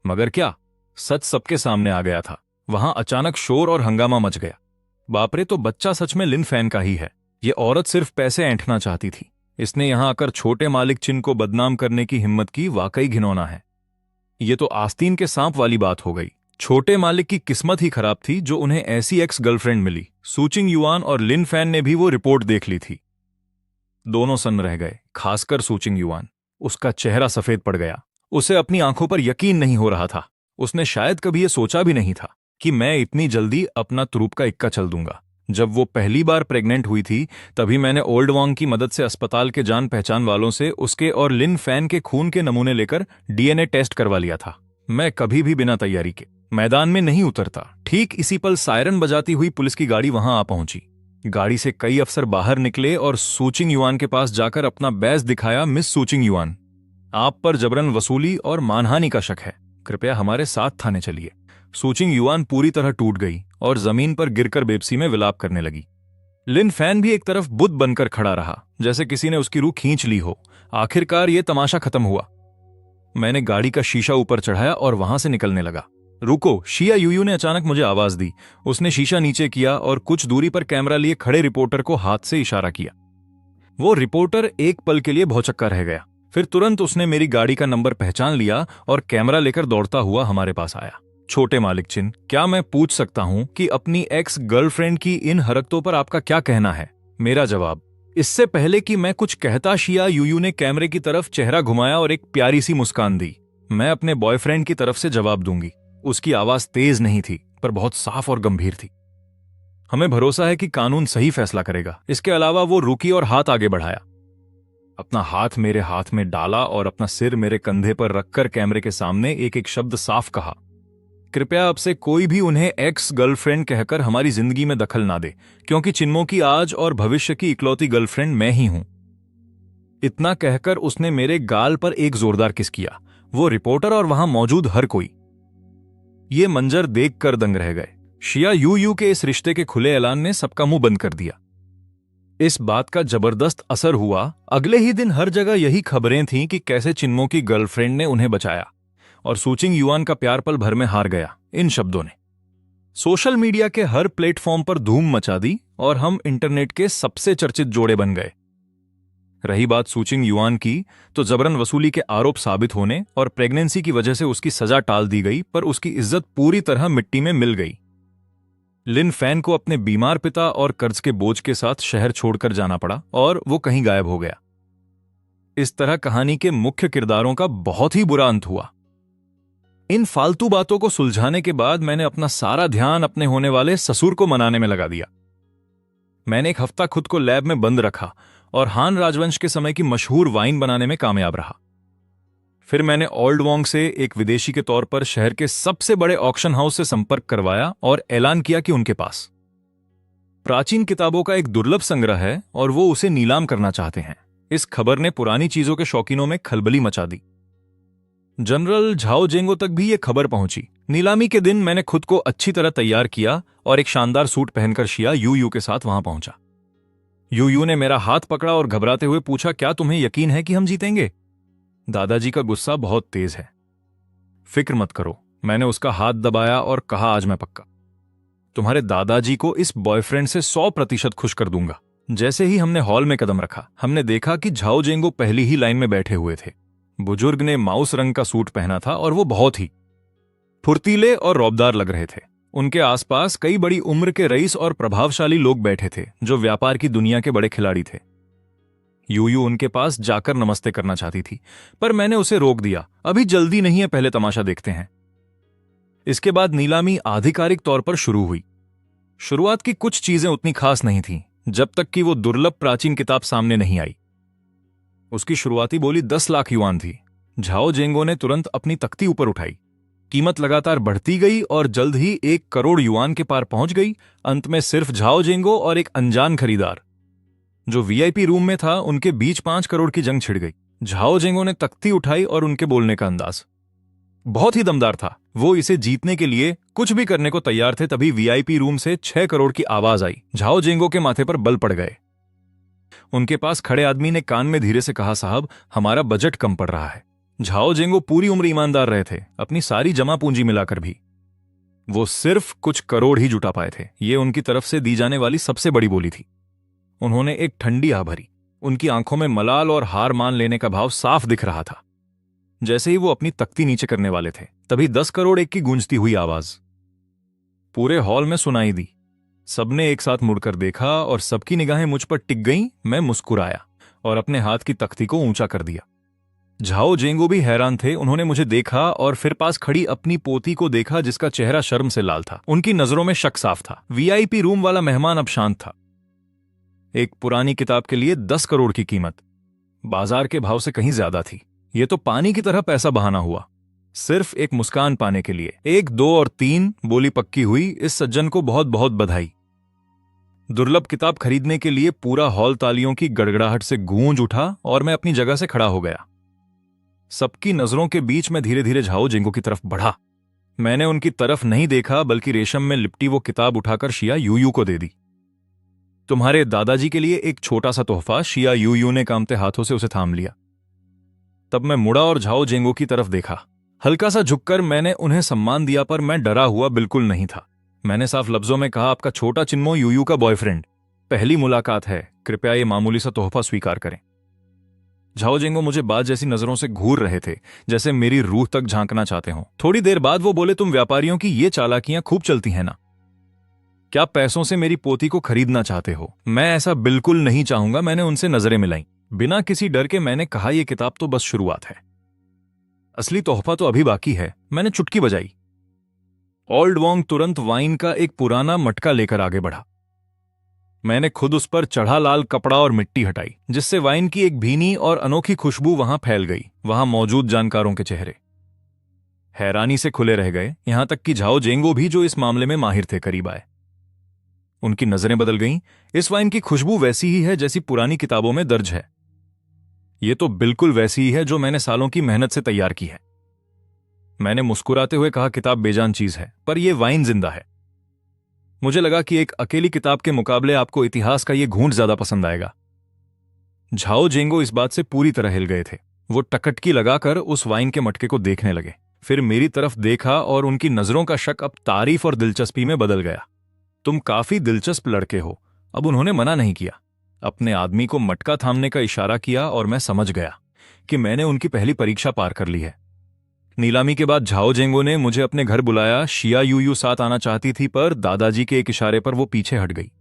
मगर क्या सच सबके सामने आ गया था। वहां अचानक शोर और हंगामा मच गया। बापरे, तो बच्चा सच में लिनफैन का ही है। ये औरत सिर्फ पैसे ऐंठना चाहती थी। इसने यहां आकर छोटे मालिक चिन को बदनाम करने की हिम्मत की। वाकई घिनौना है। ये तो आस्तीन के सांप वाली बात हो गई। छोटे मालिक की किस्मत ही खराब थी जो उन्हें ऐसी एक्स गर्लफ्रेंड मिली। सुचिंग युआन और लिनफैन ने भी वो रिपोर्ट देख ली थी। दोनों सन्न रह गए, खासकर सुचिंग युआन। उसका चेहरा सफेद पड़ गया। उसे अपनी आंखों पर यकीन नहीं हो रहा था। उसने शायद कभी यह सोचा भी नहीं था कि मैं इतनी जल्दी अपना तुरूप का इक्का चल दूंगा। जब वो पहली बार प्रेग्नेंट हुई थी तभी मैंने ओल्ड वांग की मदद से अस्पताल के जान पहचान वालों से उसके और लिन फैन के खून के नमूने लेकर डीएनए टेस्ट करवा लिया था। मैं कभी भी बिना तैयारी के मैदान में नहीं उतरता। ठीक इसी पल सायरन बजाती हुई पुलिस की गाड़ी वहां आ पहुंची। गाड़ी से कई अफसर बाहर निकले और सुचिंग युआन के पास जाकर अपना बैज दिखाया। मिस सुचिंग युआन, आप पर जबरन वसूली और मानहानि का शक है। कृपया हमारे साथ थाने चलिए। सुचिंग युआन पूरी तरह टूट गई और जमीन पर गिरकर बेबसी में विलाप करने लगी। लिन फैन भी एक तरफ बुद्ध बनकर खड़ा रहा, जैसे किसी ने उसकी रूह खींच ली हो। आखिरकार ये तमाशा खत्म हुआ। मैंने गाड़ी का शीशा ऊपर चढ़ाया और वहां से निकलने लगा। रुको, शिया यूयू ने अचानक मुझे आवाज दी। उसने शीशा नीचे किया और कुछ दूरी पर कैमरा लिए खड़े रिपोर्टर को हाथ से इशारा किया। वो रिपोर्टर एक पल के लिए भौचक्का रह गया। फिर तुरंत उसने मेरी गाड़ी का नंबर पहचान लिया और कैमरा लेकर दौड़ता हुआ हमारे पास आया। छोटे मालिक चिन, क्या मैं पूछ सकता हूं कि अपनी एक्स गर्लफ्रेंड की इन हरकतों पर आपका क्या कहना है? मेरा जवाब। इससे पहले कि मैं कुछ कहता, शिया यूयू ने कैमरे की तरफ चेहरा घुमाया और एक प्यारी सी मुस्कान दी। मैं अपने बॉयफ्रेंड की तरफ से जवाब दूंगी। उसकी आवाज तेज नहीं थी, पर बहुत साफ और गंभीर थी। हमें भरोसा है कि कानून सही फैसला करेगा। इसके अलावा वो रुकी और हाथ आगे बढ़ाया। अपना हाथ मेरे हाथ में डाला और अपना सिर मेरे कंधे पर रखकर कैमरे के सामने एक एक शब्द साफ कहा। कृपया अब से कोई भी उन्हें एक्स गर्लफ्रेंड कहकर हमारी जिंदगी में दखल ना दे, क्योंकि चिन्मो की आज और भविष्य की इकलौती गर्लफ्रेंड मैं ही हूं। इतना कहकर उसने मेरे गाल पर एक जोरदार किस किया। वो रिपोर्टर और वहां मौजूद हर कोई ये मंजर देखकर दंग रह गए। शिया यूयू के इस रिश्ते के खुले ऐलान ने सबका मुंह बंद कर दिया। इस बात का जबरदस्त असर हुआ। अगले ही दिन हर जगह यही खबरें थीं कि कैसे चिन्मो की गर्लफ्रेंड ने उन्हें बचाया और सुचिंग युआन का प्यार पल भर में हार गया। इन शब्दों ने सोशल मीडिया के हर प्लेटफॉर्म पर धूम मचा दी और हम इंटरनेट के सबसे चर्चित जोड़े बन गए। रही बात सुचिंग युआन की, तो जबरन वसूली के आरोप साबित होने और प्रेगनेंसी की वजह से उसकी सजा टाल दी गई, पर उसकी इज्जत पूरी तरह मिट्टी में मिल गई। लिन फैन को अपने बीमार पिता और कर्ज के बोझ के साथ शहर छोड़कर जाना पड़ा और वो कहीं गायब हो गया। इस तरह कहानी के मुख्य किरदारों का बहुत ही बुरा अंत हुआ। इन फालतू बातों को सुलझाने के बाद मैंने अपना सारा ध्यान अपने होने वाले ससुर को मनाने में लगा दिया। मैंने एक हफ्ता खुद को लैब में बंद रखा और हान राजवंश के समय की मशहूर वाइन बनाने में कामयाब रहा। फिर मैंने ओल्ड वॉन्ग से एक विदेशी के तौर पर शहर के सबसे बड़े ऑक्शन हाउस से संपर्क करवाया और ऐलान किया कि उनके पास प्राचीन किताबों का एक दुर्लभ संग्रह है और वो उसे नीलाम करना चाहते हैं। इस खबर ने पुरानी चीजों के शौकीनों में खलबली मचा दी। जनरल झाओ जेंगो तक भी ये खबर पहुंची। नीलामी के दिन मैंने खुद को अच्छी तरह तैयार किया और एक शानदार सूट पहनकर शिया यूयू के साथ वहां पहुंचा। यूयू ने मेरा हाथ पकड़ा और घबराते हुए पूछा, क्या तुम्हें यकीन है कि हम जीतेंगे? दादाजी का गुस्सा बहुत तेज है। फिक्र मत करो, मैंने उसका हाथ दबाया और कहा, आज मैं पक्का तुम्हारे दादाजी को इस बॉयफ्रेंड से 100% खुश कर दूंगा। जैसे ही हमने हॉल में कदम रखा, हमने देखा कि झाओ जेंगो पहली ही लाइन में बैठे हुए थे। बुजुर्ग ने माउस रंग का सूट पहना था और वो बहुत ही फुर्तीले और रौबदार लग रहे थे। उनके आसपास कई बड़ी उम्र के रईस और प्रभावशाली लोग बैठे थे जो व्यापार की दुनिया के बड़े खिलाड़ी थे। यूयू उनके पास जाकर नमस्ते करना चाहती थी, पर मैंने उसे रोक दिया। अभी जल्दी नहीं है, पहले तमाशा देखते हैं। इसके बाद नीलामी आधिकारिक तौर पर शुरू हुई। शुरुआत की कुछ चीजें उतनी खास नहीं थीं, जब तक कि वो दुर्लभ प्राचीन किताब सामने नहीं आई। उसकी शुरुआती बोली 10 लाख युआन थी। झाओ जेंगो ने तुरंत अपनी तख्ती ऊपर उठाई। कीमत लगातार बढ़ती गई और जल्द ही 1 करोड़ युआन के पार पहुंच गई। अंत में सिर्फ झाओ जेंगो और एक अनजान खरीदार जो वीआईपी रूम में था, उनके बीच 5 करोड़ की जंग छिड़ गई। झाओ जेंगो ने तख्ती उठाई और उनके बोलने का अंदाज बहुत ही दमदार था। वो इसे जीतने के लिए कुछ भी करने को तैयार थे। तभी वीआईपी रूम से 6 करोड़ की आवाज आई। झाओ जेंगो के माथे पर बल पड़ गए। उनके पास खड़े आदमी ने कान में धीरे से कहा, साहब, हमारा बजट कम पड़ रहा है। झाओ जेंगो पूरी उम्र ईमानदार रहे थे, अपनी सारी जमा पूंजी मिलाकर भी वो सिर्फ कुछ करोड़ ही जुटा पाए थे। ये उनकी तरफ से दी जाने वाली सबसे बड़ी बोली थी। उन्होंने एक ठंडी आह भरी। उनकी आंखों में मलाल और हार मान लेने का भाव साफ दिख रहा था। जैसे ही वो अपनी तख्ती नीचे करने वाले थे, तभी 10 करोड़ एक की गूंजती हुई आवाज पूरे हॉल में सुनाई दी। सबने एक साथ मुड़कर देखा और सबकी निगाहें मुझ पर टिक गईं। मैं मुस्कुराया और अपने हाथ की तख्ती को ऊंचा कर दिया। झाओ जेंगो भी हैरान थे। उन्होंने मुझे देखा और फिर पास खड़ी अपनी पोती को देखा, जिसका चेहरा शर्म से लाल था। उनकी नजरों में शक साफ था। वीआईपी रूम वाला मेहमान अब शांत था। एक पुरानी किताब के लिए 10 करोड़ की कीमत बाजार के भाव से कहीं ज्यादा थी। ये तो पानी की तरह पैसा बहाना हुआ, सिर्फ एक मुस्कान पाने के लिए। 1, 2 और 3 बोली पक्की हुई। इस सज्जन को बहुत बहुत बधाई। दुर्लभ किताब खरीदने के लिए पूरा हॉल तालियों की गड़गड़ाहट से गूंज उठा और मैं अपनी जगह से खड़ा हो गया। सबकी नजरों के बीच में धीरे धीरे झाओ जेंगो की तरफ बढ़ा। मैंने उनकी तरफ नहीं देखा, बल्कि रेशम में लिपटी वो किताब उठाकर शिया यूयू को दे दी। तुम्हारे दादाजी के लिए एक छोटा सा तोहफा। शिया यूयू ने कांपते हाथों से उसे थाम लिया। तब मैं मुड़ा और झाओ जेंगो की तरफ देखा। हल्का सा झुककर मैंने उन्हें सम्मान दिया, पर मैं डरा हुआ बिल्कुल नहीं था। मैंने साफ लफ्जों में कहा, आपका छोटा चिन्मो यूयू का बॉयफ्रेंड। पहली मुलाकात है, कृपया ये मामूली सा तोहफा स्वीकार करें। झाओ जेंगो मुझे बाज जैसी नजरों से घूर रहे थे, जैसे मेरी रूह तक झांकना चाहते हों। थोड़ी देर बाद वो बोले, तुम व्यापारियों की ये चालाकियां खूब चलती हैं ना? क्या पैसों से मेरी पोती को खरीदना चाहते हो? मैं ऐसा बिल्कुल नहीं चाहूंगा। मैंने उनसे नजरें मिलाई। बिना किसी डर के मैंने कहा, यह किताब तो बस शुरुआत है, असली तोहफा तो अभी बाकी है। मैंने चुटकी बजाई। ओल्ड वोंग तुरंत वाइन का एक पुराना मटका लेकर आगे बढ़ा। मैंने खुद उस पर चढ़ा लाल कपड़ा और मिट्टी हटाई, जिससे वाइन की एक भीनी और अनोखी खुशबू वहां फैल गई। वहां मौजूद जानकारों के चेहरे हैरानी से खुले रह गए, यहां तक कि झाओ जेंगो भी, जो इस मामले में माहिर थे, करीब आए। उनकी नजरें बदल गईं। इस वाइन की खुशबू वैसी ही है जैसी पुरानी किताबों में दर्ज है। यह तो बिल्कुल वैसी ही है जो मैंने सालों की मेहनत से तैयार की है। मैंने मुस्कुराते हुए कहा, किताब बेजान चीज है, पर यह वाइन जिंदा है। मुझे लगा कि एक अकेली किताब के मुकाबले आपको इतिहास का यह घूंट ज्यादा पसंद आएगा। झाओ जेंगो इस बात से पूरी तरह हिल गए थे। वो टकटकी लगाकर उस वाइन के मटके को देखने लगे, फिर मेरी तरफ देखा और उनकी नजरों का शक अब तारीफ और दिलचस्पी में बदल गया। तुम काफी दिलचस्प लड़के हो। अब उन्होंने मना नहीं किया। अपने आदमी को मटका थामने का इशारा किया और मैं समझ गया कि मैंने उनकी पहली परीक्षा पार कर ली है। नीलामी के बाद झाओ जेंगो ने मुझे अपने घर बुलाया। शिया यूयू साथ आना चाहती थी, पर दादाजी के एक इशारे पर वो पीछे हट गई।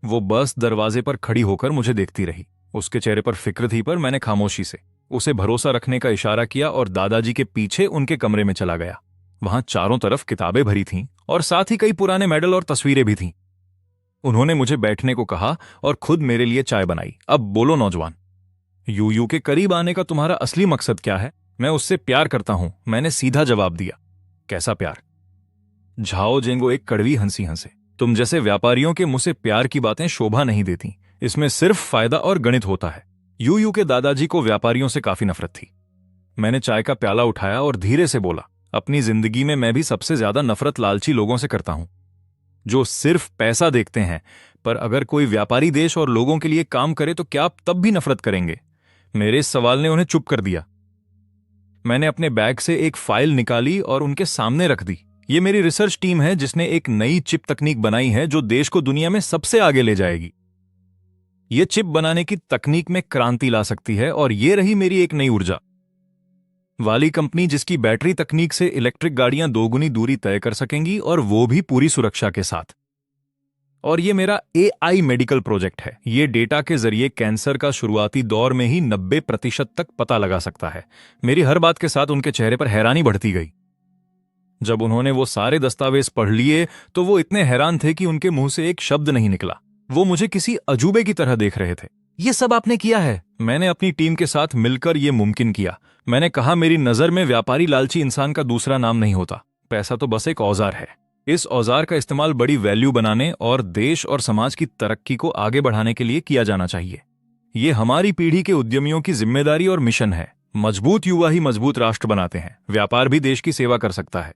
वो बस दरवाजे पर खड़ी होकर मुझे देखती रही। उसके चेहरे पर फिक्र थी, पर मैंने खामोशी से उसे भरोसा रखने का इशारा किया और दादाजी के पीछे उनके कमरे में चला गया। वहां चारों तरफ किताबें भरी थीं और साथ ही कई पुराने मेडल और तस्वीरें भी थीं। उन्होंने मुझे बैठने को कहा और खुद मेरे लिए चाय बनाई। अब बोलो नौजवान, यूयू के करीब आने का तुम्हारा असली मकसद क्या है? मैं उससे प्यार करता हूं, मैंने सीधा जवाब दिया। कैसा प्यार? झाओ जेंगो एक कड़वी हंसी हंसे। तुम जैसे व्यापारियों के मुंह से प्यार की बातें शोभा नहीं देती। इसमें सिर्फ फायदा और गणित होता है। यूयू के दादाजी को व्यापारियों से काफी नफरत थी। मैंने चाय का प्याला उठाया और धीरे से बोला, अपनी जिंदगी में मैं भी सबसे ज्यादा नफरत लालची लोगों से करता हूं, जो सिर्फ पैसा देखते हैं। पर अगर कोई व्यापारी देश और लोगों के लिए काम करे तो क्या आप तब भी नफरत करेंगे? मेरे इस सवाल ने उन्हें चुप कर दिया। मैंने अपने बैग से एक फाइल निकाली और उनके सामने रख दी। ये मेरी रिसर्च टीम है जिसने एक नई चिप तकनीक बनाई है जो देश को दुनिया में सबसे आगे ले जाएगी। ये चिप बनाने की तकनीक में क्रांति ला सकती है और ये रही मेरी एक नई ऊर्जा वाली कंपनी जिसकी बैटरी तकनीक से इलेक्ट्रिक गाड़ियां दोगुनी दूरी तय कर सकेंगी और वो भी पूरी सुरक्षा के साथ। और ये मेरा AI मेडिकल प्रोजेक्ट है। ये डेटा के जरिए कैंसर का शुरुआती दौर में ही 90% तक पता लगा सकता है। मेरी हर बात के साथ उनके चेहरे पर हैरानी बढ़ती गई। जब उन्होंने वो सारे दस्तावेज पढ़ लिए तो वो इतने हैरान थे कि उनके मुंह से एक शब्द नहीं निकला। वो मुझे किसी अजूबे की तरह देख रहे थे। ये सब आपने किया है? मैंने अपनी टीम के साथ मिलकर ये मुमकिन किया। मैंने कहा, मेरी नजर में व्यापारी लालची इंसान का दूसरा नाम नहीं होता। पैसा तो बस एक औजार है। इस औजार का इस्तेमाल बड़ी वैल्यू बनाने और देश और समाज की तरक्की को आगे बढ़ाने के लिए किया जाना चाहिए। ये हमारी पीढ़ी के उद्यमियों की जिम्मेदारी और मिशन है। मजबूत युवा ही मजबूत राष्ट्र बनाते हैं। व्यापार भी देश की सेवा कर सकता है।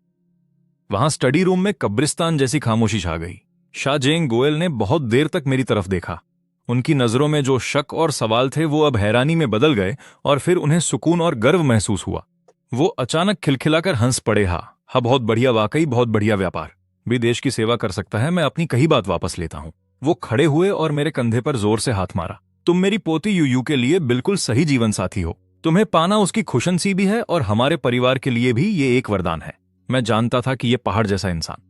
वहां स्टडी रूम में कब्रिस्तान जैसी खामोशी छा गई। शाहजेंग गोयल ने बहुत देर तक मेरी तरफ देखा। उनकी नजरों में जो शक और सवाल थे वो अब हैरानी में बदल गए और फिर उन्हें सुकून और गर्व महसूस हुआ। वो अचानक खिलखिलाकर हंस पड़े। हाँ, बहुत बढ़िया, वाकई बहुत बढ़िया। व्यापार भी देश की सेवा कर सकता है। मैं अपनी कही बात वापस लेता हूं। वो खड़े हुए और मेरे कंधे पर जोर से हाथ मारा। तुम मेरी पोती यूयू के लिए बिल्कुल सही जीवन साथी हो। तुम्हें पाना उसकी खुशनसीबी भी है और हमारे परिवार के लिए भी ये एक वरदान है। मैं जानता था कि ये पहाड़ जैसा इंसान,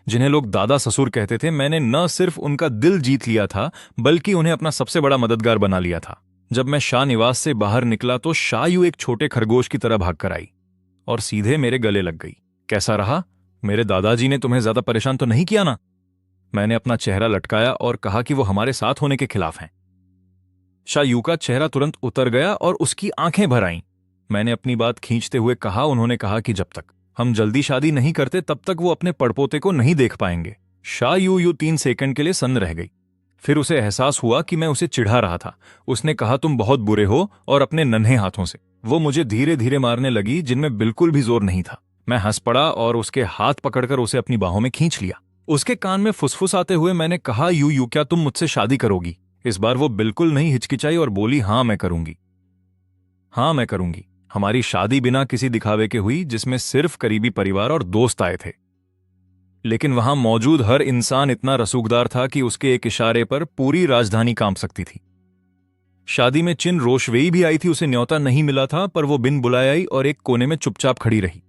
जिन्हें लोग दादा ससुर कहते थे, मैंने न सिर्फ उनका दिल जीत लिया था बल्कि उन्हें अपना सबसे बड़ा मददगार बना लिया था। जब मैं शाह निवास से बाहर निकला तो शायू एक छोटे खरगोश की तरह भाग कर आई और सीधे मेरे गले लग गई। कैसा रहा? मेरे दादाजी ने तुम्हें ज्यादा परेशान तो नहीं किया ना? मैंने अपना चेहरा लटकाया और कहा कि वो हमारे साथ होने के खिलाफ हैं। शायू का चेहरा तुरंत उतर गया और उसकी आंखें भर आईं। मैंने अपनी बात खींचते हुए कहा, उन्होंने कहा कि जब तक हम जल्दी शादी नहीं करते तब तक वो अपने पड़पोते को नहीं देख पाएंगे। शायू 3 सेकंड के लिए सन्न रह गई। फिर उसे एहसास हुआ कि मैं उसे चिढ़ा रहा था। उसने कहा, तुम बहुत बुरे हो, और अपने नन्हे हाथों से वो मुझे धीरे धीरे मारने लगी, जिनमें बिल्कुल भी जोर नहीं था। मैं हंस पड़ा और उसके हाथ पकड़कर उसे अपनी बाहों में खींच लिया। उसके कान में फुसफुसाते हुए मैंने कहा, यू क्या तुम मुझसे शादी करोगी? इस बार वो बिल्कुल नहीं हिचकिचाई और बोली, हाँ मैं करूंगी, हाँ मैं करूंगी। हमारी शादी बिना किसी दिखावे के हुई, जिसमें सिर्फ करीबी परिवार और दोस्त आए थे। लेकिन वहां मौजूद हर इंसान इतना रसूखदार था कि उसके एक इशारे पर पूरी राजधानी कांप सकती थी। शादी में चिन रोशवेई भी आई थी। उसे न्योता नहीं मिला था, पर वो बिन बुलाए आई और एक कोने में चुपचाप खड़ी रही।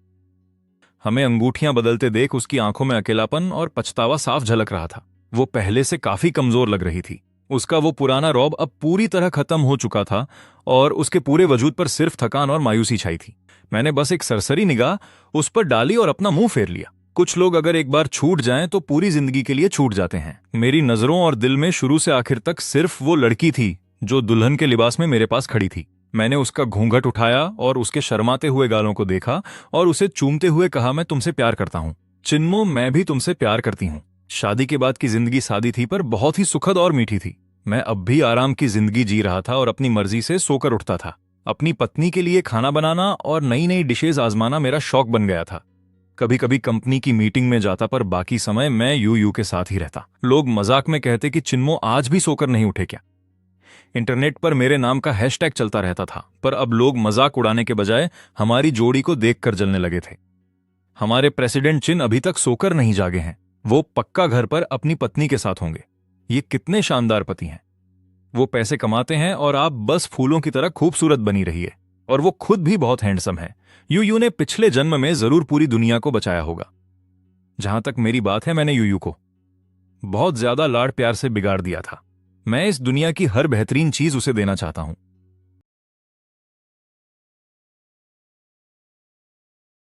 हमें अंगूठियां बदलते देख उसकी आंखों में अकेलापन और पछतावा साफ झलक रहा था। वो पहले से काफी कमजोर लग रही थी। उसका वो पुराना रौब अब पूरी तरह खत्म हो चुका था और उसके पूरे वजूद पर सिर्फ थकान और मायूसी छाई थी। मैंने बस एक सरसरी निगाह उस पर डाली और अपना मुंह फेर लिया। कुछ लोग अगर एक बार छूट जाएं तो पूरी जिंदगी के लिए छूट जाते हैं। मेरी नजरों और दिल में शुरू से आखिर तक सिर्फ वो लड़की थी जो दुल्हन के लिबास में मेरे पास खड़ी थी। मैंने उसका घूंघट उठाया और उसके शर्माते हुए गालों को देखा और उसे चूमते हुए कहा, मैं तुमसे प्यार करता हूं चिन्मो, मैं भी तुमसे प्यार करती हूं। शादी के बाद की जिंदगी सादी थी पर बहुत ही सुखद और मीठी थी। मैं अब भी आराम की जिंदगी जी रहा था और अपनी मर्जी से सोकर उठता था। अपनी पत्नी के लिए खाना बनाना और नई नई डिशेज आजमाना मेरा शौक बन गया था। कभी कभी कंपनी की मीटिंग में जाता, पर बाकी समय मैं यू के साथ ही रहता। लोग मजाक में कहते कि चिन्मो आज भी सोकर नहीं उठे क्या। इंटरनेट पर मेरे नाम का हैशटैग चलता रहता था, पर अब लोग मजाक उड़ाने के बजाय हमारी जोड़ी को देखकर जलने लगे थे। हमारे प्रेसिडेंट चिन अभी तक सोकर नहीं जागे हैं। वो पक्का घर पर अपनी पत्नी के साथ होंगे। ये कितने शानदार पति हैं। वो पैसे कमाते हैं और आप बस फूलों की तरह खूबसूरत बनी रही है। और वो खुद भी बहुत हैंडसम है। यू ने पिछले जन्म में जरूर पूरी दुनिया को बचाया होगा। जहां तक मेरी बात है, मैंने यू को बहुत ज्यादा लाड़ प्यार से बिगाड़ दिया था। मैं इस दुनिया की हर बेहतरीन चीज उसे देना चाहता हूं।